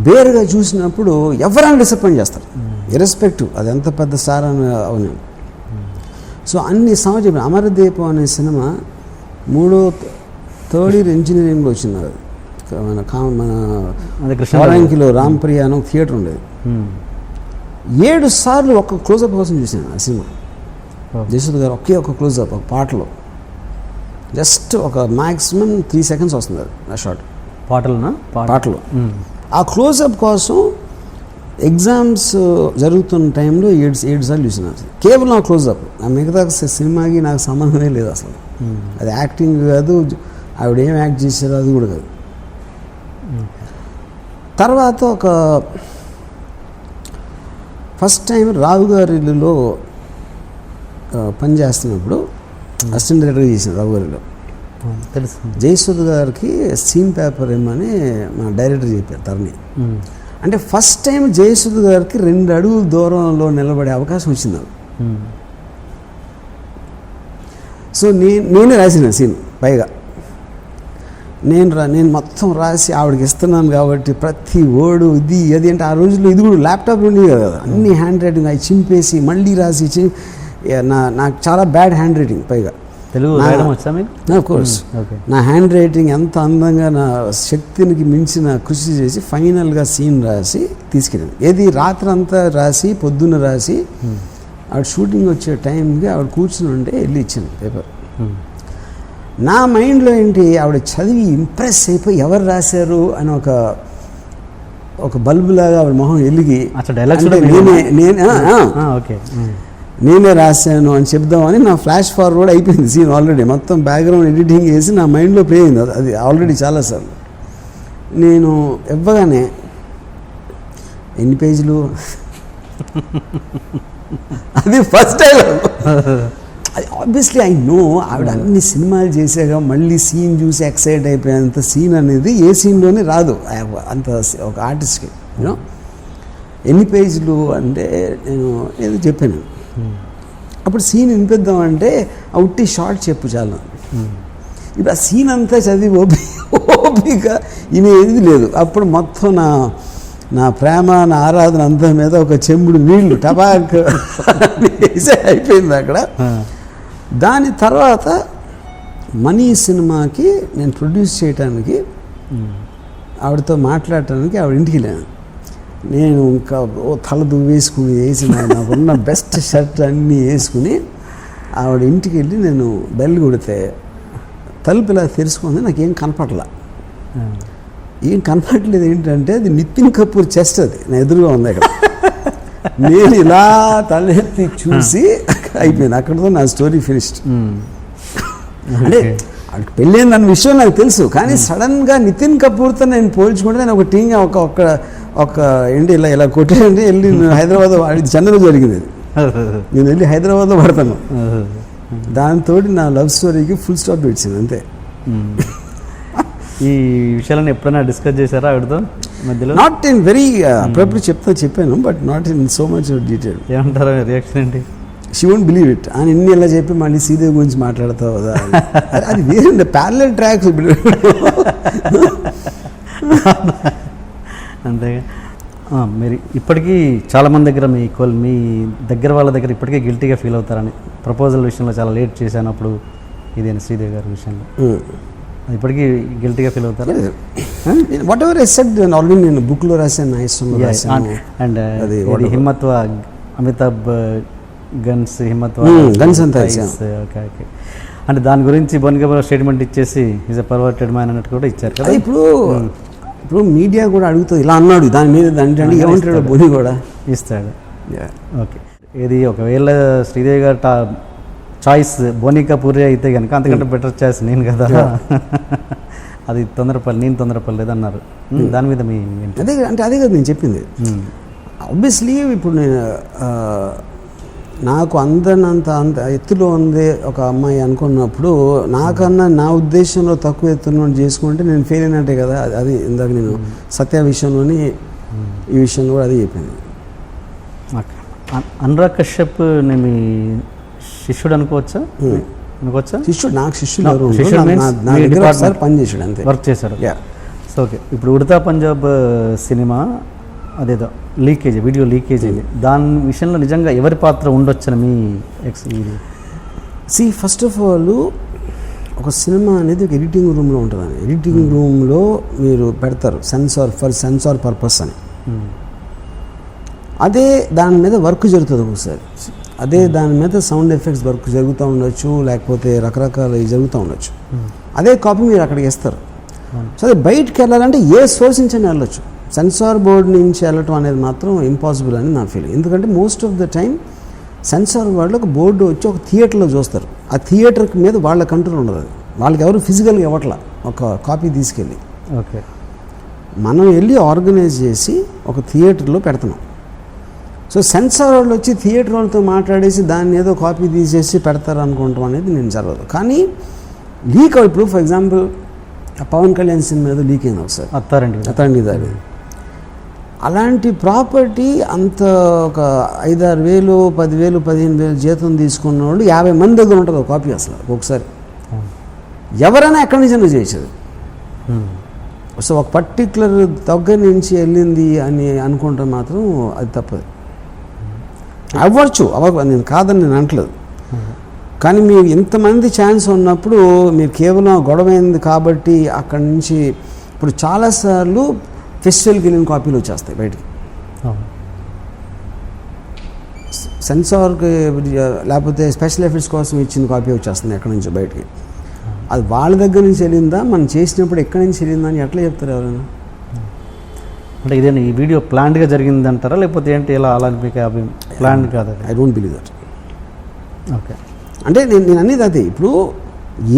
బేరుగా చూసినప్పుడు ఎవరైనా డిసప్పాయింట్ చేస్తారు, ఇర్రెస్పెక్టివ్ అది ఎంత పెద్ద స్టార్ అని అవును. సో అన్ని సంవత్సరం అమరదీపం అనే సినిమా థర్డ్ ఇయర్ ఇంజనీరింగ్లో వచ్చింది. అది మన కోరంకిలో రాంప్రియ అని థియేటర్ ఉండేది. 7 సార్లు ఒక క్లోజప్ కోసం చూసాను ఆ సినిమా. జయసుధ్ గారు ఒకే ఒక క్లోజప్ ఒక పాటలో జస్ట్ ఒక మ్యాక్సిమం 3 seconds వస్తుంది అది ఆ షాట్ పాటలో. ఆ క్లోజప్ కోసం ఎగ్జామ్స్ జరుగుతున్న టైంలో 7 సార్లు చూసిన కేవలం ఆ క్లోజప్. ఆ మిగతా సినిమాకి నాకు సంబంధమే లేదు అసలు. అది యాక్టింగ్ కాదు, ఆవిడ ఏం యాక్ట్ చేశారో అది కూడా కాదు. తర్వాత ఒక ఫస్ట్ టైం రావు గారి ఇల్లులో పనిచేస్తున్నప్పుడు అసిస్టెంట్ డైరెక్టర్గా చేసిన రావు గారిలో తెలుసు. జయసుధ్ గారికి సీన్ పేపర్ ఏమని మా డైరెక్టర్ చెప్పారు తరణి. అంటే ఫస్ట్ టైం జయసుధ్ గారికి 2 అడుగుల దూరంలో నిలబడే అవకాశం వచ్చింది నాకు. సో నేనే రాసిన సీన్ పైగా నేను మొత్తం రాసి ఆవిడకి ఇస్తున్నాను కాబట్టి ప్రతి వర్డు ఇది అది అంటే ఆ రోజుల్లో ఇది కూడా ల్యాప్టాప్ ఉండేది కదా, అన్ని హ్యాండ్ రైటింగ్ అవి చింపేసి మళ్ళీ రాసి నాకు చాలా బ్యాడ్ హ్యాండ్ రైటింగ్ పైగా. ఆఫ్ కోర్స్ నా హ్యాండ్ రైటింగ్ ఎంత అందంగా నా శక్తికి మించిన కృషి చేసి ఫైనల్గా సీన్ రాసి తీసుకెళ్ళింది. ఏది రాత్రి అంతా రాసి పొద్దున్న రాసి ఆవిడ షూటింగ్ వచ్చే టైంకి ఆవిడ కూర్చుని ఉంటే వెళ్ళి ఇచ్చింది పేపర్. నా మైండ్లో ఏంటి, ఆవిడ చదివి ఇంప్రెస్ అయిపోయి ఎవరు రాశారు అని ఒక బల్బులాగా ఆవిడ మొహం వెలిగి నేనే రాశాను అని చెప్దామని నా ఫ్లాష్ ఫార్వర్డ్ అయిపోయింది సీన్ ఆల్రెడీ. మొత్తం బ్యాక్గ్రౌండ్ ఎడిటింగ్ చేసి నా మైండ్లో ప్లే అయింది అది ఆల్రెడీ చాలాసార్లు. నేను ఇవ్వగానే ఎన్ని పేజీలు అది first dialogue. Obviously I know ఆవిడ అన్ని సినిమాలు చేసాక మళ్ళీ సీన్ చూసి ఎక్సైట్ అయిపోయేంత సీన్ అనేది ఏ సీన్లోనే రాదు అంత ఒక ఆర్టిస్ట్కి. యూనో ఎన్ని పేజీలు అంటే నేను ఏదో చెప్పాను, అప్పుడు సీన్ వినిపిద్దామంటే అవుట్టి షార్ట్ చెప్పు చాలా. ఇప్పుడు ఆ సీన్ అంతా చదివి ఓపిక వినేది లేదు. అప్పుడు మొత్తం నా ప్రేమ నా ఆరాధన అంతా మీద ఒక చెంబుడు నీళ్లు టబాక్ వేసే అయిపోయింది అక్కడ. దాని తర్వాత మనీ సినిమాకి నేను ప్రొడ్యూస్ చేయడానికి ఆవిడతో మాట్లాడటానికి ఆవిడ ఇంటికి వెళ్ళాను. నేను ఇంకా తల దువ్వేసుకుని వేసి నాకున్న బెస్ట్ షర్ట్ అన్నీ వేసుకుని ఆవిడ ఇంటికి వెళ్ళి నేను బెల్ కొడితే తలుపు ఇలా తెరుచుకుంది. నాకేం కనపడలా. ఏం కనపడలేదు ఏంటంటే అది నితిన్ కపూర్ చెస్ట్, అది నా ఎదురుగా ఉంది అక్కడ. నేను ఇలా తలెత్తి చూసి అయిపోయింది, అక్కడితో నా స్టోరీ ఫినిష్డ్. అంటే అక్కడికి పెళ్ళైందన్న విషయం నాకు తెలుసు, కానీ సడన్గా నితిన్ కపూర్తో నేను పోల్చుకుంటే నేను ఒక టీమ్ ఒక ఏంటి ఇలా కొట్టేయండి వెళ్ళి హైదరాబాద్ చెన్నైలో జరిగింది. నేను వెళ్ళి హైదరాబాద్లో పడతాను. దాంతో నా లవ్ స్టోరీకి ఫుల్ స్టాప్ ఇచ్చింది అంతే. ఈ విషయాలను ఎప్పుడైనా డిస్కస్ చేశారా ఆవిడతో మధ్యలో? నాట్ ఇన్ వెరీ అప్పుడప్పుడు చెప్పాను, but not in so much detail. ఏమంటారా రియాక్షన్ ఏంటి? She won't believe it. అని ఇన్ని ఎలా చెప్పి మళ్ళీ శ్రీదేవి గురించి మాట్లాడతావు కదా, అది వేరే ప్యారలల్ ట్రాక్స్. అంతేగా. మీరు ఇప్పటికీ చాలామంది దగ్గర మీ దగ్గర వాళ్ళ దగ్గర ఇప్పటికే గిల్టీగా ఫీల్ అవుతారని, ప్రపోజల్ విషయంలో చాలా లేట్ చేశాను అప్పుడు ఇదేనా శ్రీదేవి గారి విషయంలో ఇప్పటికీ గిల్టీగా ఫీల్ అవుతారా? What ever I said already నేను బుక్లో రాశాను, నా ఇష్టంలో రాశాను. అండ్ అది హిమ్మత్వ అమితాబ్ గన్స్ గన్స్ అంతా ఓకే ఓకే. అంటే దాని గురించి బోనిగా స్టేట్మెంట్ ఇచ్చేసి ఈజ్ ఎ పర్వర్టెడ్ మ్యాన్ అన్నట్టు కూడా ఇచ్చారు కదా. ఇప్పుడు మీడియా కూడా అడుగుతుంది ఇలా అన్నాడు దాని మీద, అంటే ఏమంటాడు బోని కూడా ఇస్తాడు. ఓకే. ఇది ఒకవేళ శ్రీదేవి గారు చాయిస్ బోనికా పూరి అయితే కనుక అంతకంటే బెటర్ చాయిస్ నేను కదా, అది నేను తొందరపడలేదు అన్నారు. దాని మీద మీ అదే కదా నేను చెప్పింది. ఆబ్వియస్లీ ఇప్పుడు నేను నాకు అంత ఎత్తులో ఉంది ఒక అమ్మాయి అనుకున్నప్పుడు నాకన్నా నా ఉద్దేశంలో తక్కువ ఎత్తులో చేసుకుంటే నేను ఫెయిల్ అయినట్టే కదా. అది ఇందాక నేను సత్య విషయంలోని ఈ విషయంలో కూడా అదే చెప్పింది. అనురాగ్ కశ్యప్ నేను మీ శిష్యుడు అనుకోవచ్చా? శిష్యుడు నాకు శిష్యుడు పనిచేసాడు అంతే, వర్క్ చేశాడు. So okay. ఇప్పుడు ఉడతా పంజాబ్ సినిమా అదేదో లీకేజ్, వీడియో లీకేజ్ అయింది. దాని విషయంలో నిజంగా ఎవరి పాత్ర ఉండొచ్చని మీ ఫస్ట్ ఆఫ్ ఆల్ ఒక సినిమా అనేది ఒక ఎడిటింగ్ రూమ్లో ఉంటుందని, ఎడిటింగ్ రూమ్లో మీరు పెడతారు సెన్సార్ పర్పస్ అని. అదే దాని మీద వర్క్ జరుగుతుంది ఒకసారి, అదే దాని మీద సౌండ్ ఎఫెక్ట్స్ వర్క్ జరుగుతూ ఉండొచ్చు, లేకపోతే రకరకాల జరుగుతూ ఉండొచ్చు. అదే కాపీ మీరు అక్కడికి ఇస్తారు. సో అది బయటకు వెళ్ళాలంటే ఏ సోర్స్ నుంచి అయినా వెళ్ళొచ్చు. సెన్సార్ బోర్డ్ నుంచి వెళ్ళటం అనేది మాత్రం ఇంపాసిబుల్ అని నా ఫీలింగ్. ఎందుకంటే most of the time censor వాళ్ళు ఒక బోర్డు వచ్చి ఒక థియేటర్లో చూస్తారు. ఆ థియేటర్ మీద వాళ్ళ కంట్రోల్ ఉండదు, అది వాళ్ళకి ఎవరు ఫిజికల్గా ఇవ్వట్లా ఒక కాపీ తీసుకెళ్ళి. ఓకే. మనం వెళ్ళి ఆర్గనైజ్ చేసి ఒక థియేటర్లో పెడుతున్నాం. సో సెన్సార్ వాళ్ళు వచ్చి థియేటర్ వాళ్ళతో మాట్లాడేసి దాన్ని ఏదో కాపీ తీసేసి పెడతారు అనుకుంటాం అనేది నేను జరగదు. కానీ లీక్ ఇప్పుడు ఫర్ ఎగ్జాంపుల్ పవన్ కళ్యాణ్ సినిమా ఏదో లీక్ అయింది ఒకసారి, అత్తారింటి దారి. అలాంటి ప్రాపర్టీ అంత ఒక 5,000, 6,000, 10,000, 15,000 జీతం తీసుకున్న వాళ్ళు 50 మంది దగ్గర ఉంటుంది ఒక కాపీ. అసలు ఒకసారి ఎవరైనా ఎక్కడి నుంచైనా చేసేది. సో ఒక పర్టిక్యులర్ దగ్గర నుంచి వెళ్ళింది అని అనుకుంటే మాత్రం అది తప్పదు. అవ్వచ్చు, నేను కాదని నేను అనట్లేదు. కానీ మీరు ఇంతమంది ఛాన్స్ ఉన్నప్పుడు మీరు కేవలం గొడవైంది కాబట్టి అక్కడి నుంచి ఇప్పుడు చాలాసార్లు ఫెస్టివల్కి వెళ్ళిన కాపీలు వచ్చేస్తాయి బయటికి. సెన్సార్కి లేకపోతే స్పెషల్ ఎఫెక్ట్స్ కోసం ఇచ్చిన కాపీ వచ్చేస్తుంది ఎక్కడి నుంచి బయటికి. అది వాళ్ళ దగ్గర నుంచి వెళ్ళిందా, మనం చేసినప్పుడు ఎక్కడి నుంచి వెళ్ళిందా అని ఎట్లా చెప్తారు ఎవరైనా? అంటే ఇదేనా ఈ వీడియో ప్లాన్డ్గా జరిగింది అంటారా, లేకపోతే ఏంటి ఇలా అలా మీకు ప్లాన్ కాదు? I don't believe that. Okay. అంటే నేను అనేది అదే, ఇప్పుడు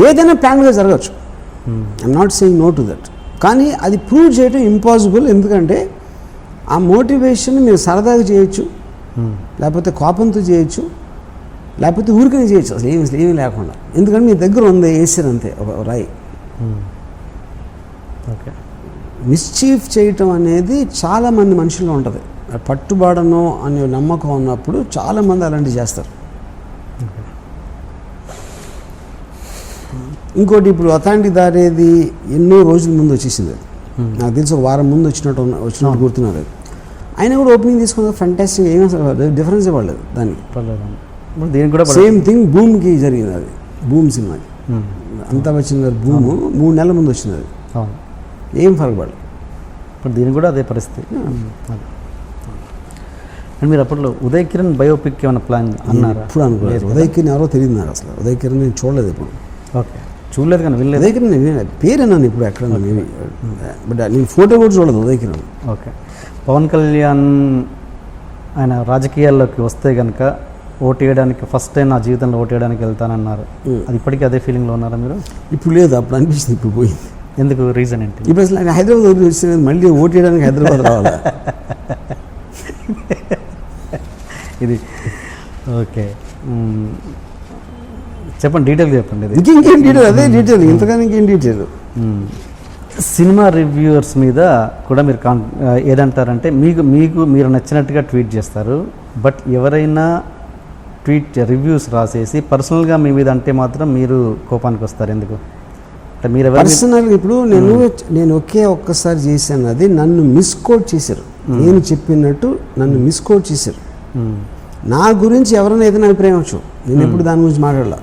ఏదైనా ప్లాన్గా జరగచ్చు, I'm not saying no to that. కానీ అది ప్రూవ్ చేయడం ఇంపాసిబుల్. ఎందుకంటే ఆ మోటివేషన్ మీరు సరదాగా చేయొచ్చు, లేకపోతే కోపంతో చేయొచ్చు, లేకపోతే ఊరికనే చేయొచ్చు, అసలు ఏమీ లేకుండా. ఎందుకంటే మీ దగ్గర ఉంది వేసారు అంతే ఒక రాయి. ఓకే. మిస్చీఫ్ చేయటం అనేది చాలామంది మనుషుల్లో ఉంటుంది. పట్టుబడను అనే నమ్మకం ఉన్నప్పుడు చాలామంది అలాంటివి చేస్తారు. ఇంకోటి, ఇప్పుడు అథాంటిక్ దారేది ఎన్నో రోజుల ముందు వచ్చేసింది. నాకు తెలిసి ఒక వారం ముందు వచ్చినట్టు గుర్తున్నారు. అయినా కూడా ఓపెనింగ్ తీసుకున్న ఫెంటాస్టిక్, ఏమీ అసలు డిఫరెన్స్ ఇవ్వలేదు దానికి. దీనికి కూడా సేమ్ థింగ్ భూమికి జరిగింది. అది భూమి సినిమాకి అమితాబ్ బచ్చన్ గారు భూము 3 నెలల ముందు వచ్చింది. అది ఏం ఫరక పడలేదు. ఇప్పుడు దీనికి కూడా అదే పరిస్థితి. అండ్ మీరు అప్పట్లో ఉదయ్ కిరణ్ బయోపిక్ ఏమైనా ప్లాన్ అన్నారు? ఇప్పుడు అనుకోలేదు. ఉదయ్ కిరణ్ ఎవరో తెలియదు నాకు అసలు. ఉదయ్ కిరణ్ నేను చూడలేదు ఇప్పుడు. ఓకే, చూడలేదు కానీ వెళ్ళలేదు. ఉదయ్ కిరణ్ పేరు అన్నాను ఇప్పుడు ఎక్కడ, మేబీ, బట్ నేను ఫోటో కూడా చూడలేదు ఉదయ్ కిరణ్. ఓకే. పవన్ కళ్యాణ్ ఆయన రాజకీయాల్లోకి వస్తే కనుక ఓటు వేయడానికి ఫస్ట్ టైం నా జీవితంలో ఓటు వేయడానికి వెళ్తానన్నారు. అది ఇప్పటికీ అదే ఫీలింగ్లో ఉన్నారా మీరు? ఇప్పుడు లేదు, అప్పుడు అనిపిస్తుంది, ఇప్పుడు పోయింది. ఎందుకు, రీజన్ ఏంటి? ఇప్పుడు అసలు నాకు హైదరాబాద్ వచ్చింది, మళ్ళీ ఓటు వేయడానికి హైదరాబాద్ రావాలి. ఇది ఓకే, చెప్పండి, డీటెయిల్ చెప్పండి. ఇది ఇంకేం డీటెయిల్, అదే డీటెయిల్, ఇంతగానే ఇంకేం డీటెయిల్. సినిమా రివ్యూవర్స్ మీద కూడా మీరు ఏదంటారంటే మీరు నచ్చినట్టుగా ట్వీట్ చేస్తారు, బట్ ఎవరైనా రివ్యూస్ రాసేసి పర్సనల్గా మీ మీద అంటే మాత్రం మీరు కోపానికి వస్తారు. ఎందుకు అంటే మీరు పర్సనల్గా ఇప్పుడు నేను ఒక్కసారి చేశాను, అది నన్ను మిస్కోట్ చేశారు. నేను చెప్పినట్టు నన్ను మిస్కోట్ చేశారు. నా గురించి ఎవరైనా ఏదైనా అభిప్రాయం వచ్చు, నేను ఎప్పుడు దాని గురించి మాట్లాడలా.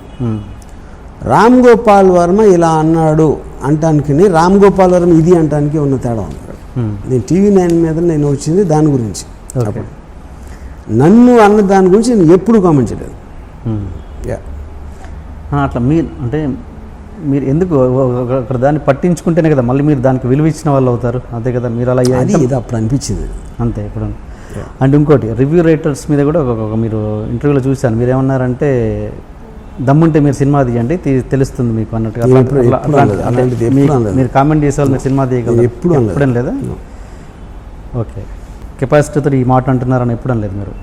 రామ్ గోపాల్ వర్మ ఇలా అన్నాడు అంటానికి, రామ్ గోపాల్ వర్మ ఇది అంటానికి ఉన్న తేడా ఉంది. నేను TV9 మీద నేను వచ్చింది దాని గురించి. నన్ను అన్న దాని గురించి నేను ఎప్పుడు కామెంట్ చేయలేదు. అట్లా మీరు ఎందుకు ఒక దాన్ని పట్టించుకుంటేనే కదా మళ్ళీ మీరు దానికి విలువ ఇచ్చిన వాళ్ళు అవుతారు, అంతే కదా. మీరు అలా ఇది అప్పుడు అనిపించింది అంతే ఇప్పుడు. అండ్ ఇంకోటి, రివ్యూ రైటర్స్ మీద కూడా మీరు ఇంటర్వ్యూలో చూశాను, మీరు ఏమన్నారంటే దమ్ముంటే మీరు సినిమా తీయండి తెలుస్తుంది మీకు అన్నట్టుగా. మీరు కామెంట్ చేసేవాళ్ళు మీరు సినిమా తీయగలరు ఎప్పుడేం లేదా? ఓకే, కెపాసిటీతో ఈ మాట అంటున్నారని ఎప్పుడు అనలేదు మీరు?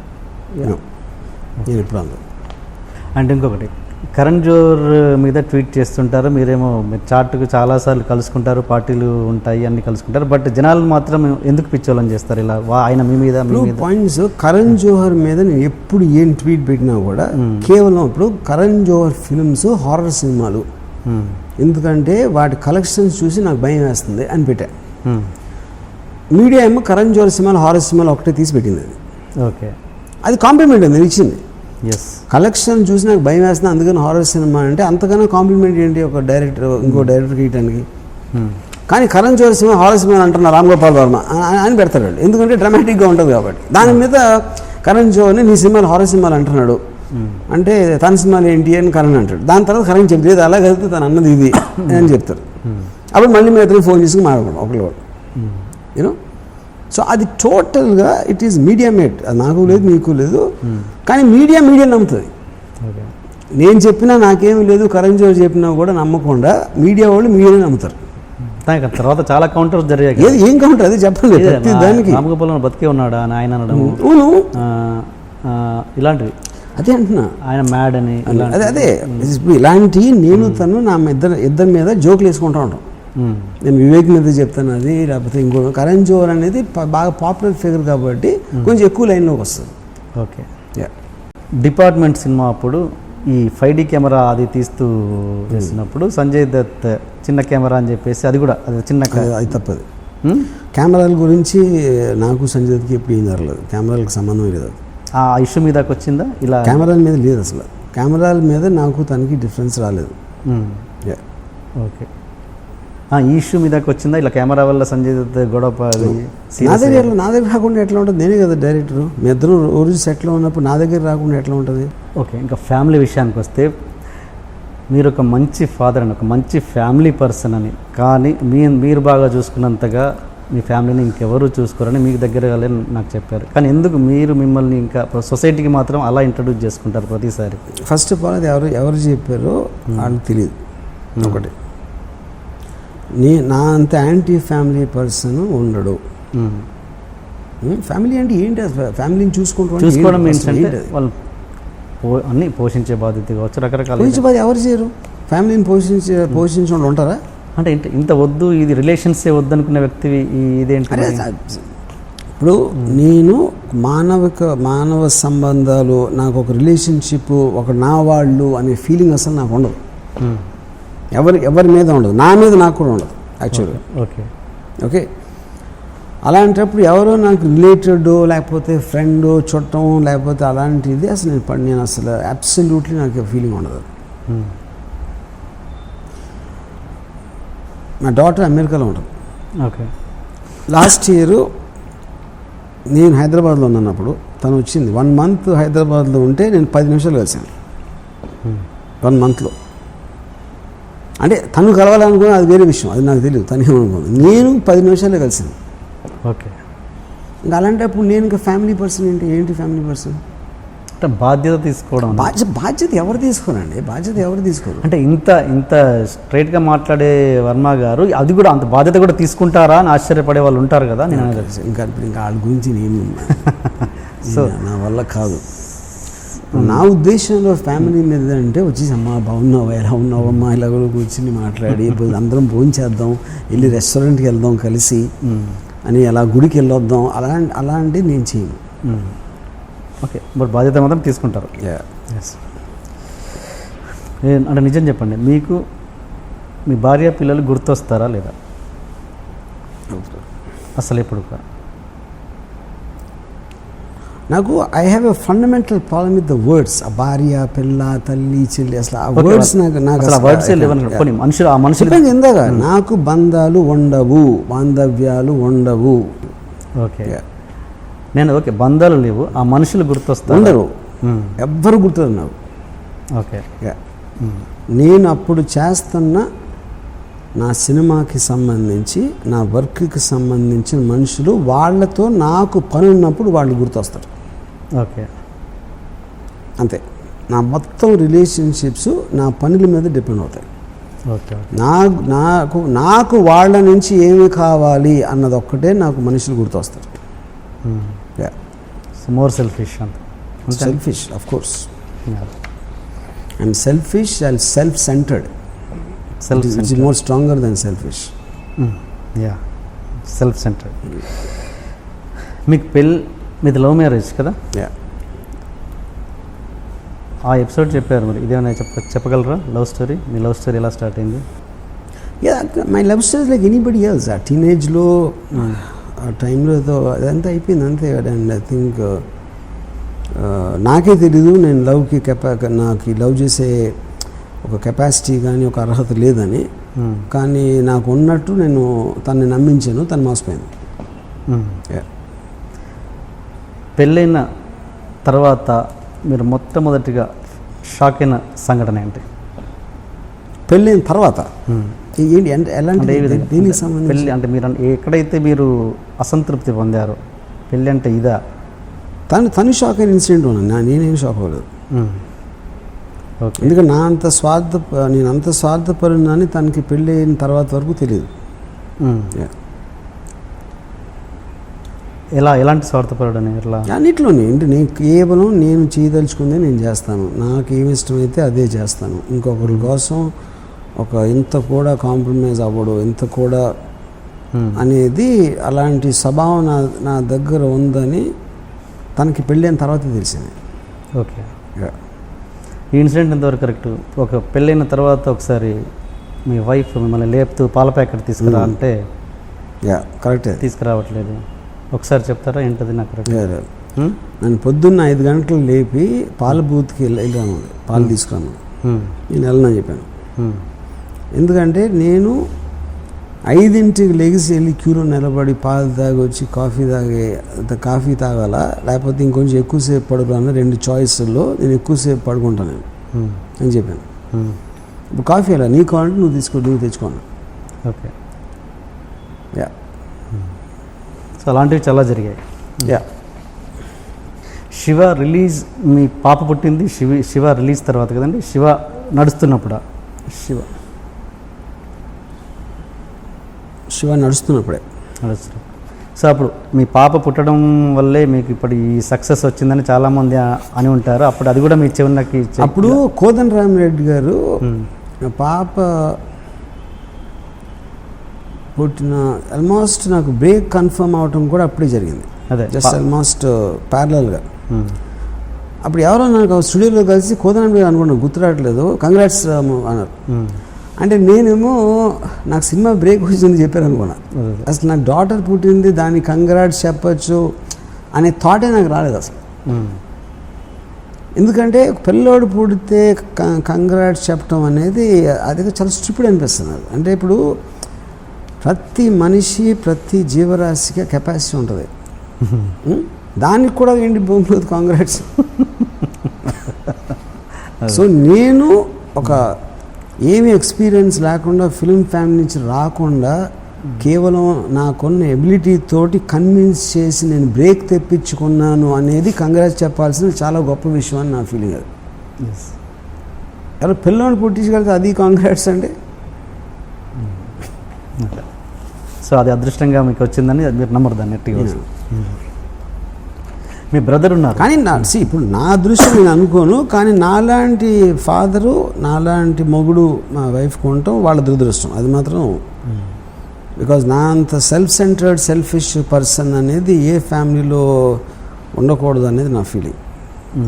అండ్ ఇంకొకటి, కరణ్ జోహర్ మీద ట్వీట్ చేస్తుంటారు, మీరేమో మీరు చాటుకు చాలాసార్లు కలుసుకుంటారు, పార్టీలు ఉంటాయి, అన్నీ కలుసుకుంటారు, బట్ జనాలు మాత్రం ఎందుకు పిచ్చోళ్ళని చేస్తారు ఇలా ఆయన మీ మీద? పాయింట్స్, కరణ్ జోహర్ మీద నేను ఎప్పుడు ఏం ట్వీట్ పెట్టినా కూడా కేవలం ఇప్పుడు కరణ్ జోహర్ ఫిల్మ్స్ హారర్ సినిమాలు, ఎందుకంటే వాటి కలెక్షన్స్ చూసి నాకు భయం వేస్తుంది అని పెట్టా. మీడియా ఏమో కరణ్ జోహర్ సినిమాలు హారర్ సినిమాలు ఒకటే తీసి పెట్టింది. అది ఓకే, అది కాంప్లిమెంట్ నేను ఇచ్చింది. ఎస్, కలెక్షన్ చూసి నాకు భయం వేస్తుంది అందుకని హారర్ సినిమా అంటే, అంతకన్నా కాంప్లిమెంట్ ఏంటి ఒక డైరెక్టర్ ఇంకో డైరెక్టర్కి ఇవ్వడానికి? కానీ Karan Johar cinema horror cinema అంటున్నారు రామ్ గోపాల్ వర్మ అని పెడతాడు, ఎందుకంటే డ్రామాటిక్గా ఉంటుంది కాబట్టి. దాని మీద కరణ్ జోహర్ని నీ సినిమాలు హారర్ సినిమాలు అంటున్నాడు అంటే తన సినిమాలు ఏంటి అని కరణ్ అంటాడు. దాని తర్వాత కరణ్ చెప్పలేదు అలా కలిపితే తను అన్నది ఇది అని చెప్తారు. అప్పుడు మళ్ళీ మీ ఇద్దరు ఫోన్ చేసుకుని మాట్లాడడం ఒకళ్ళు యూనో. సో అది టోటల్గా ఇట్ ఈస్ మీడియా మేడ్, అది నాకు లేదు మీకు లేదు, కానీ మీడియా నమ్ముతుంది. నేను చెప్పినా నాకేమీ లేదు, కరణ్ జోహర్ చెప్పినా కూడా నమ్మకుండా మీడియా వాళ్ళు మీడియానే నమ్ముతారు. తర్వాత చాలా కౌంటర్స్ జరిగాయి. ఏం కౌంటర్ అది చెప్పండి. దానికి రామ్ గోపాల్ బతికే ఉన్నాడా ఆయన అనడం, ఇలాంటివి అదే అంటున్నా, ఆయన మ్యాడ్ అని అదే ఇలాంటి నేను తను నా ఇద్దరి మీద జోకులు వేసుకుంటూ ఉంటాం. నేను వివేక్ మీద చెప్తాను అది, లేకపోతే ఇంకో కరణ్ జోహర్ అనేది బాగా పాపులర్ ఫిగర్ కాబట్టి కొంచెం ఎక్కువ లైన్లోకి వస్తుంది. ఓకే, డిపార్ట్మెంట్ సినిమా అప్పుడు ఈ 5D కెమెరా అది తీస్తూ చేసినప్పుడు సంజయ్ దత్ చిన్న కెమెరా అని చెప్పేసి అది కూడా అది చిన్న, అది తప్పదు. కెమెరాల గురించి నాకు సంజయ్ దత్కి ఎప్పుడు ఏం జరగలేదు, కెమెరాలకు సంబంధం లేదు. ఆ ఇష్యూ మీదకి వచ్చిందా? ఇలా కెమెరాల మీద లేదు అసలు, కెమెరాల మీద నాకు తనకి డిఫరెన్స్ రాలేదు. ఓకే, ఈ ఇష్యూ మీదకి వచ్చిందా ఇలా కెమెరా వల్ల సంజయ్ దత్ గొడవ? నా దగ్గర రాకుండా ఎట్లా ఉంటుంది, నేనే కదా డైరెక్టర్. మీ ఇద్దరు రోజు సెట్లో ఉన్నప్పుడు నా దగ్గర రాకుండా ఎట్లా ఉంటుంది? ఓకే, ఇంకా ఫ్యామిలీ విషయానికి వస్తే మీరు ఒక మంచి ఫాదర్ అని, ఒక మంచి ఫ్యామిలీ పర్సన్ అని, కానీ మీరు బాగా చూసుకున్నంతగా మీ ఫ్యామిలీని ఇంకెవరు చూసుకోరని మీకు దగ్గర నాకు చెప్పారు. కానీ ఎందుకు మీరు మిమ్మల్ని ఇంకా సొసైటీకి మాత్రం అలా ఇంట్రడ్యూస్ చేసుకుంటారు ప్రతిసారి? ఫస్ట్ ఆఫ్ ఆల్ అది ఎవరు చెప్పారో వాళ్ళకి తెలియదు. ఒకటి, నా అంత యాంటీ ఫ్యామిలీ పర్సన్ ఉండడు. ఫ్యామిలీ అంటే ఏంటి అసలు? ఫ్యామిలీని చూసుకోవడం మీన్స్ అంటే వాళ్ళు అన్నీ పోషించే బాధ్యత కావచ్చు, రకరకాల బాధ్యత ఎవరు చేయరు? ఫ్యామిలీని పోషించే వాళ్ళు ఉంటారా? అంటే ఇంత వద్దు, ఇది రిలేషన్సే వద్దు అనుకునే వ్యక్తి ఇదేంటి? ఇప్పుడు నేను మానవ సంబంధాలు, నాకు ఒక రిలేషన్షిప్, ఒక నా వాళ్ళు అనే ఫీలింగ్ అసలు నాకు ఉండదు. ఎవరి మీద ఉండదు, నా మీద నాకు కూడా ఉండదు యాక్చువల్గా. ఓకే, అలాంటప్పుడు ఎవరో నాకు రిలేటెడ్, లేకపోతే ఫ్రెండ్, చుట్టం, లేకపోతే అలాంటిది అసలు నేను అసలు అబ్సల్యూట్లీ నాకు ఫీలింగ్ ఉండదు. నా డాటర్ అమెరికాలో ఉంటుంది. ఓకే, లాస్ట్ ఇయర్ నేను హైదరాబాద్లో ఉన్నప్పుడు తను వచ్చింది. 1 month హైదరాబాద్లో ఉంటే నేను 10 నిమిషాలు కలిసాను 1 monthలో. అంటే తను కలవాలనుకున్నా అది వేరే విషయం, అది నాకు తెలియదు. తను ఏమనుకోను, నేను 10 నిమిషాలే కలిసాను. ఓకే, ఇంకా అలాంటప్పుడు నేను ఇంకా ఫ్యామిలీ పర్సన్ ఏంటి ఫ్యామిలీ పర్సన్ అంటే బాధ్యత తీసుకోవడం. బాధ్యత ఎవరు తీసుకోరండి? బాధ్యత ఎవరు తీసుకోరు? అంటే ఇంత స్ట్రైట్గా మాట్లాడే వర్మ గారు అది కూడా అంత బాధ్యత కూడా తీసుకుంటారా అని ఆశ్చర్యపడే వాళ్ళు ఉంటారు కదా. నేను ఇంకా వాళ్ళ గురించి నేను సో నా వల్ల కాదు. నా ఉద్దేశంలో ఫ్యామిలీ మీద అంటే వచ్చేసి అమ్మా బాగున్నావా, ఎలా ఉన్నావమ్మా, ఇలా కూడా కూర్చుని మాట్లాడి అందరం భోజనం చేద్దాం, వెళ్ళి రెస్టారెంట్కి వెళ్దాం కలిసి అని, అలా గుడికి వెళ్ళొద్దాం, అలాంటివి నేను చేయను. ఓకే, బట్ బాధ్యత మాత్రం తీసుకుంటారు. అంటే నిజం చెప్పండి, మీకు మీ భార్య పిల్లలు గుర్తొస్తారా లేదా అసలు ఎప్పుడు? నాకు I have a fundamental problem with the words. ఆ భార్య, పిల్ల, తల్లి, చెల్లి, అసలు ఆ వర్డ్స్ మనుషులు ఇందాక నాకు బంధాలు ఉండవు, బాంధవ్యాలు ఉండవు. ఓకే, నేను ఓకే బంధాలు లేవు, ఆ మనుషులు గుర్తొస్తారు? ఉండరు, ఎవ్వరు గుర్తున్నారు నాకు. ఓకే, నేను అప్పుడు చేస్తున్న నా సినిమాకి సంబంధించి, నా వర్క్కి సంబంధించిన మనుషులు, వాళ్ళతో నాకు పని ఉన్నప్పుడు వాళ్ళు గుర్తొస్తారు. ఓకే, అంతే. నా మొత్తం రిలేషన్షిప్స్ నా పనుల మీద డిపెండ్ అవుతాయి. ఓకే, నాకు వాళ్ళ నుంచి ఏమి కావాలి అన్నది ఒక్కటే నాకు మనుషులు గుర్తొస్తారు. మోర్ సెల్ఫిష్ అంత selfish of course. I'm selfish and self centred. It is more stronger than selfish. Yeah, self-centered. మీకు మీది లవ్ మ్యారేజ్ కదా? ఆ ఎపిసోడ్ చెప్పారు, మరి ఇదేమైనా చెప్పగలరా? లవ్ స్టోరీ, మీ లవ్ స్టోరీ ఎలా స్టార్ట్ అయింది? My love story like anybody else. ఆ టీనేజ్లో ఆ టైంలో అదంతా అయిపోయింది అంతే. అండ్ ఐ థింక్ నాకే తెలీదు నేను నాకు లవ్ చేసే ఒక కెపాసిటీ కానీ ఒక అర్హత లేదని. కానీ నాకు ఉన్నట్టు నేను తనని నమ్మించాను, తను మోసపోయింది. పెళ్ళైన తర్వాత మీరు మొట్టమొదటిగా షాక్ అయిన సంఘటన ఏంటి? పెళ్ళైన తర్వాత ఏంటి అంటే ఎలాంటి దీనికి సంబంధించి? పెళ్ళి అంటే మీరు ఎక్కడైతే మీరు అసంతృప్తి పొందారో, పెళ్ళి అంటే ఇదా? తను షాక్ అయిన ఇన్సిడెంట్ ఉన్నాను, నేనేం షాక్ అవ్వలేదు. ఎందుకంటే నేను అంత స్వార్థపరునని తనకి పెళ్ళి అయిన తర్వాత వరకు తెలియదు. ఎలాంటి స్వార్థపరుడని? అన్నిట్లోనే ఏంటి, నేను కేవలం నేను చేయదలుచుకుందే నేను చేస్తాను, నాకు ఏమి ఇష్టమైతే అదే చేస్తాను. ఇంకొకరి కోసం ఇంత కూడా కాంప్రమైజ్ అవ్వడు, ఇంత కూడా అనేది అలాంటి స్వభావం నా దగ్గర ఉందని తనకి పెళ్ళైన తర్వాత తెలిసింది. ఓకే, ఈ ఇన్సిడెంట్ ఎంతవరకు కరెక్ట్? ఒక పెళ్ళైన తర్వాత ఒకసారి మీ వైఫ్ మిమ్మల్ని లేపుతూ పాల ప్యాకెట్ తీసుకురా అంటే కరెక్ట్ తీసుకురావట్లేదు, ఒకసారి చెప్తారా ఏంటది? నాకు కరెక్ట్. నన్ను పొద్దున్న 5 గంటలు లేపి పాల బూత్కి వెళ్ళాను, పాలు తీసుకురాను. నేను వెళ్ళనని చెప్పాను. ఎందుకంటే నేను 5ంటికి లెగిసి వెళ్ళి క్యూలో నిలబడి పాలు తాగి వచ్చి కాఫీ తాగాల, లేకపోతే ఇంకొంచెం ఎక్కువసేపు పడుకోవాలన్న 2 చాయిస్ల్లో నేను ఎక్కువసేపు పడుకుంటాను అని చెప్పాను. ఇప్పుడు కాఫీ అలా నీకు కావాలంటే నువ్వు తెచ్చుకోను. ఓకే, సో అలాంటివి చాలా జరిగాయి. శివ రిలీజ్, మీ పాప పుట్టింది శివ రిలీజ్ తర్వాత కదండి? శివ నడుస్తున్నప్పుడా? శివ నడుస్తున్నప్పుడే. సో అప్పుడు మీ పాప పుట్టడం వల్లే మీకు ఇప్పుడు ఈ సక్సెస్ వచ్చిందని చాలామంది అని ఉంటారు. అప్పుడు అది కూడా మీ చెవున్నకి అప్పుడు కోదండరామిరెడ్డి గారు పాప పుట్టిన ఆల్మోస్ట్ నాకు బ్రేక్ కన్ఫర్మ్ అవటం కూడా అప్పుడే జరిగింది. అదే జస్ట్ ఆల్మోస్ట్ ప్యారలల్గా. అప్పుడు ఎవరో నాకు స్టూడియోలో కలిసి కోదండరామిరెడ్డి అనుకున్నాను, గుర్తురావట్లేదు, కంగ్రాట్స్ అన్నారు. అంటే నేనేమో నాకు సినిమా బ్రేక్ వచ్చింది చెప్పారు అనుకున్నా. అసలు నాకు డాటర్ పుట్టింది, దానికి కంగ్రాట్స్ చెప్పచ్చు అనే థాటే నాకు రాలేదు అసలు. ఎందుకంటే పిల్లోడు పుడితే కంగ్రాట్స్ చెప్పడం అనేది అది చాలా స్టూపిడ్ అనిపిస్తుంది. అంటే ఇప్పుడు ప్రతి మనిషి ప్రతి జీవరాశికి కెపాసిటీ ఉంటుంది. దానికి కూడా ఏంటి భూమిలో కాంగ్రాట్స్. సో నేను ఒక ఏమి ఎక్స్పీరియన్స్ లేకుండా ఫిల్మ్ ఫ్యామిలీ నుంచి రాకుండా కేవలం నాకున్న ఎబిలిటీ తోటి కన్విన్స్ చేసి నేను బ్రేక్ తెప్పించుకున్నాను అనేది కంగ్రాట్స్ చెప్పాల్సిన చాలా గొప్ప విషయం అని నా ఫీలింగ్. అది ఎవరు పిల్లల్ని పుట్టించగలిగితే అది కాంగ్రాట్స్ అంటే. సో అది అదృష్టంగా మీకు వచ్చిందని మీరు నమ్మరు దాన్ని. మీ బ్రదర్ ఉన్నారు కానీ ఇప్పుడు నా అదృష్టం నేను అనుకోను, కానీ నాలాంటి ఫాదరు నాలాంటి మొగుడు మా వైఫ్ కొంటాం వాళ్ళ దురదృష్టం అది మాత్రం. బికాజ్ నా అంత సెల్ఫ్ సెంటర్డ్ సెల్ఫిష్ పర్సన్ అనేది ఏ ఫ్యామిలీలో ఉండకూడదు అనేది నా ఫీలింగ్.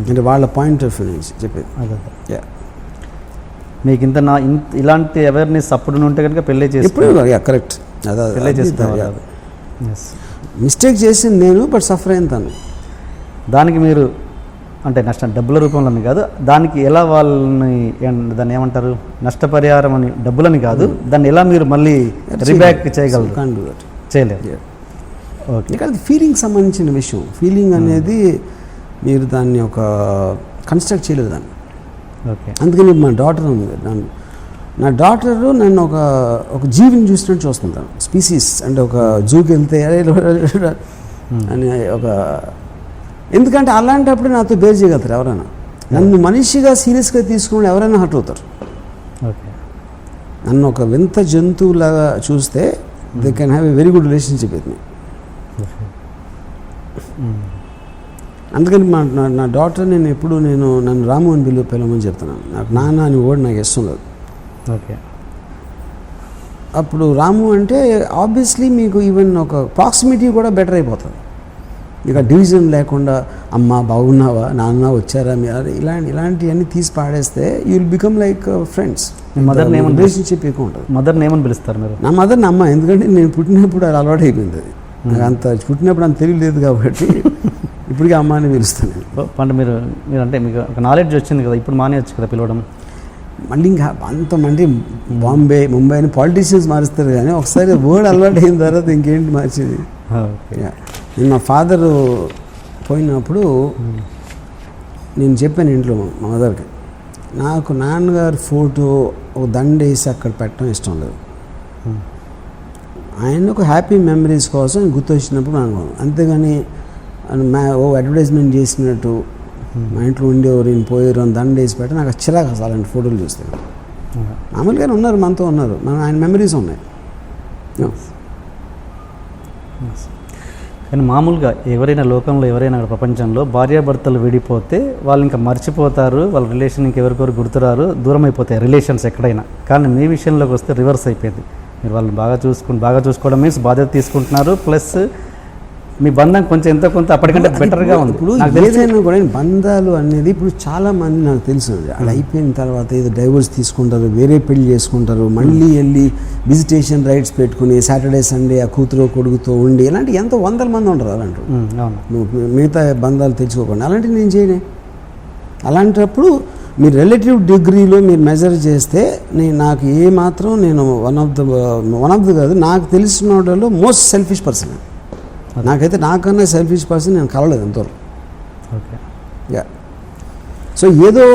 అంటే వాళ్ళ పాయింట్ ఆఫ్ వ్యూ నుంచి చెప్పేది. అదే మీకు ఇలాంటి అవేర్నెస్ అప్పుడు ఉంటే కనుక పెళ్ళి చేసి కరెక్ట్ పెళ్ళి చేస్తారు. మిస్టేక్ చేసింది నేను, బట్ సఫర్ అయిన తను. దానికి మీరు అంటే నష్టం డబ్బుల రూపంలోని కాదు, దానికి ఎలా వాళ్ళని దాన్ని ఏమంటారు నష్టపరిహారం అని డబ్బులని కాదు, దాన్ని ఎలా మీరు మళ్ళీ రీబ్యాక్ చేయగలరు? చేయలేరు. ఓకే, అది ఫీలింగ్ సంబంధించిన విషయం. ఫీలింగ్ అనేది మీరు దాన్ని ఒక కన్స్ట్రక్ట్ చేయలేదు దాన్ని. ఓకే, అందుకని మా డాటర్ ఉంది, నా డాటరు నన్ను ఒక జీవిని చూసినట్టు చూస్తుంటాను. స్పీసీస్ అంటే ఒక జూకి వెళ్తే అని ఒక, ఎందుకంటే అలాంటప్పుడు నాతో బేర్ చేయగలుగుతారు ఎవరైనా. నన్ను మనిషిగా సీరియస్గా తీసుకుని ఎవరైనా హర్ట్ అవుతారు. ఓకే, నన్ను ఒక వింత జంతువులాగా చూస్తే they can have a very good relationship with me. అందుకని నా డాటర్ నేను ఎప్పుడు నన్ను రాము అని పిలవమని చెప్తున్నాను. నాకు నాన్న అని వర్డ్ నాకు ఇష్టం లేదు. ఓకే, అప్పుడు రాము అంటే ఆబ్వియస్లీ మీకు ఈవెన్ ఒక ప్రాక్సిమిటీ కూడా బెటర్ అయిపోతుంది. ఇక డివిజన్ లేకుండా అమ్మ బాగున్నావా, నాన్న వచ్చారా, ఇలాంటివన్నీ తీసి పాడేస్తే you will become like friends. మదర్ని రిలేషన్షిప్ ఎక్కువ ఉంటుంది. మదర్ని ఏమని పిలుస్తారు మీరు? నా మదర్ని అమ్మ, ఎందుకంటే నేను పుట్టినప్పుడు అది అలవాటు అయిపోయింది. అది నాకు అంత పుట్టినప్పుడు అంత తెలియలేదు కాబట్టి ఇప్పటికీ అమ్మ అని పిలుస్తాను నేను. అంటే మీరు అంటే మీకు ఒక నాలెడ్జ్ వచ్చింది కదా, ఇప్పుడు మానేయచ్చు కదా పిలవడం. మళ్ళీ ఇంకా అంతమంది బాంబే ముంబై అని పాలిటీషియన్స్ మారుస్తారు, కానీ ఒకసారి వర్డ్ అలవాటు అయిన తర్వాత ఇంకేంటి మార్చేది. నేను మా ఫాదరు పోయినప్పుడు నేను చెప్పాను ఇంట్లో మా మదర్కి, నాకు నాన్నగారు ఫోటో ఒక దండ వేసి అక్కడ పెట్టడం ఇష్టం లేదు. ఆయన ఒక హ్యాపీ మెమరీస్ కోసం గుర్తొచ్చినప్పుడు అనుకోను, అంతేగాని అడ్వర్టైజ్మెంట్ చేసినట్టు మా ఇంట్లో ఉండేవారు నేను పోయారు అని దండ వేసి పెట్టి నాకు చిరాకు అసలు అలాంటి ఫోటోలు చూస్తే. మామూలుగానే ఉన్నారు, మనతో ఉన్నారు, ఆయన మెమరీస్ ఉన్నాయి. కానీ మామూలుగా ఎవరైనా లోకంలో ఎవరైనా ప్రపంచంలో భార్యాభర్తలు విడిపోతే వాళ్ళు ఇంకా మర్చిపోతారు, వాళ్ళ రిలేషన్ ఇంకెవరికొరు గుర్తురారు, దూరం అయిపోతాయి రిలేషన్స్ ఎక్కడైనా. కానీ మీ విషయంలోకి వస్తే రివర్స్ అయిపోయింది. మీరు వాళ్ళని బాగా చూసుకోవడం మీన్స్ బాధ్యత తీసుకుంటున్నారు, ప్లస్ మీ బంధం కొంచెం ఎంతో కొంత అప్పటికంటే బెటర్గా ఉంది. ఇప్పుడు ఏదైనా కూడా బంధాలు అనేది ఇప్పుడు చాలామంది నాకు తెలుసు అది అయిపోయిన తర్వాత ఏదో డైవర్స్ తీసుకుంటారు, వేరే పెళ్లి చేసుకుంటారు, మళ్ళీ వెళ్ళి విజిటేషన్ రైట్స్ పెట్టుకుని సాటర్డే సండే ఆ కూతురు కొడుకుతో ఉండి ఇలాంటి ఎంతో వందల మంది ఉంటారు అలాంటి. నువ్వు మిగతా బంధాలు తెచ్చుకోకుండా అలాంటివి నేను చేయనే. అలాంటప్పుడు మీరు రిలేటివ్ డిగ్రీలో మీరు మెజర్ చేస్తే నాకు ఏమాత్రం నేను వన్ ఆఫ్ ద కాదు, నాకు తెలిసిన వాళ్ళలో మోస్ట్ సెల్ఫిష్ పర్సన్. నాకైతే నాకన్నా సెల్ఫిష్ పర్సన్ నేను కలవలేదు ఎంతవరకు. Okay, yeah. సో ఏదో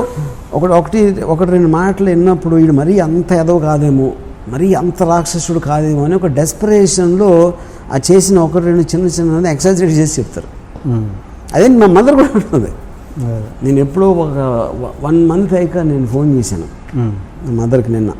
ఒకటి రెండు మాటలు విన్నప్పుడు వీడు మరీ అంత ఎదవ కాదేమో, మరీ అంత రాక్షసుడు కాదేమో అని ఒక డెస్పరేషన్లో ఆ చేసిన ఒకటి రెండు చిన్న ఎక్సైజ్ చేసి చెప్తారు. అదే మా మదర్ కూడా ఉంటుంది. నేను ఎప్పుడో ఒక 1 month అయ్యాక నేను ఫోన్ చేశాను మా మదర్కి నిన్న.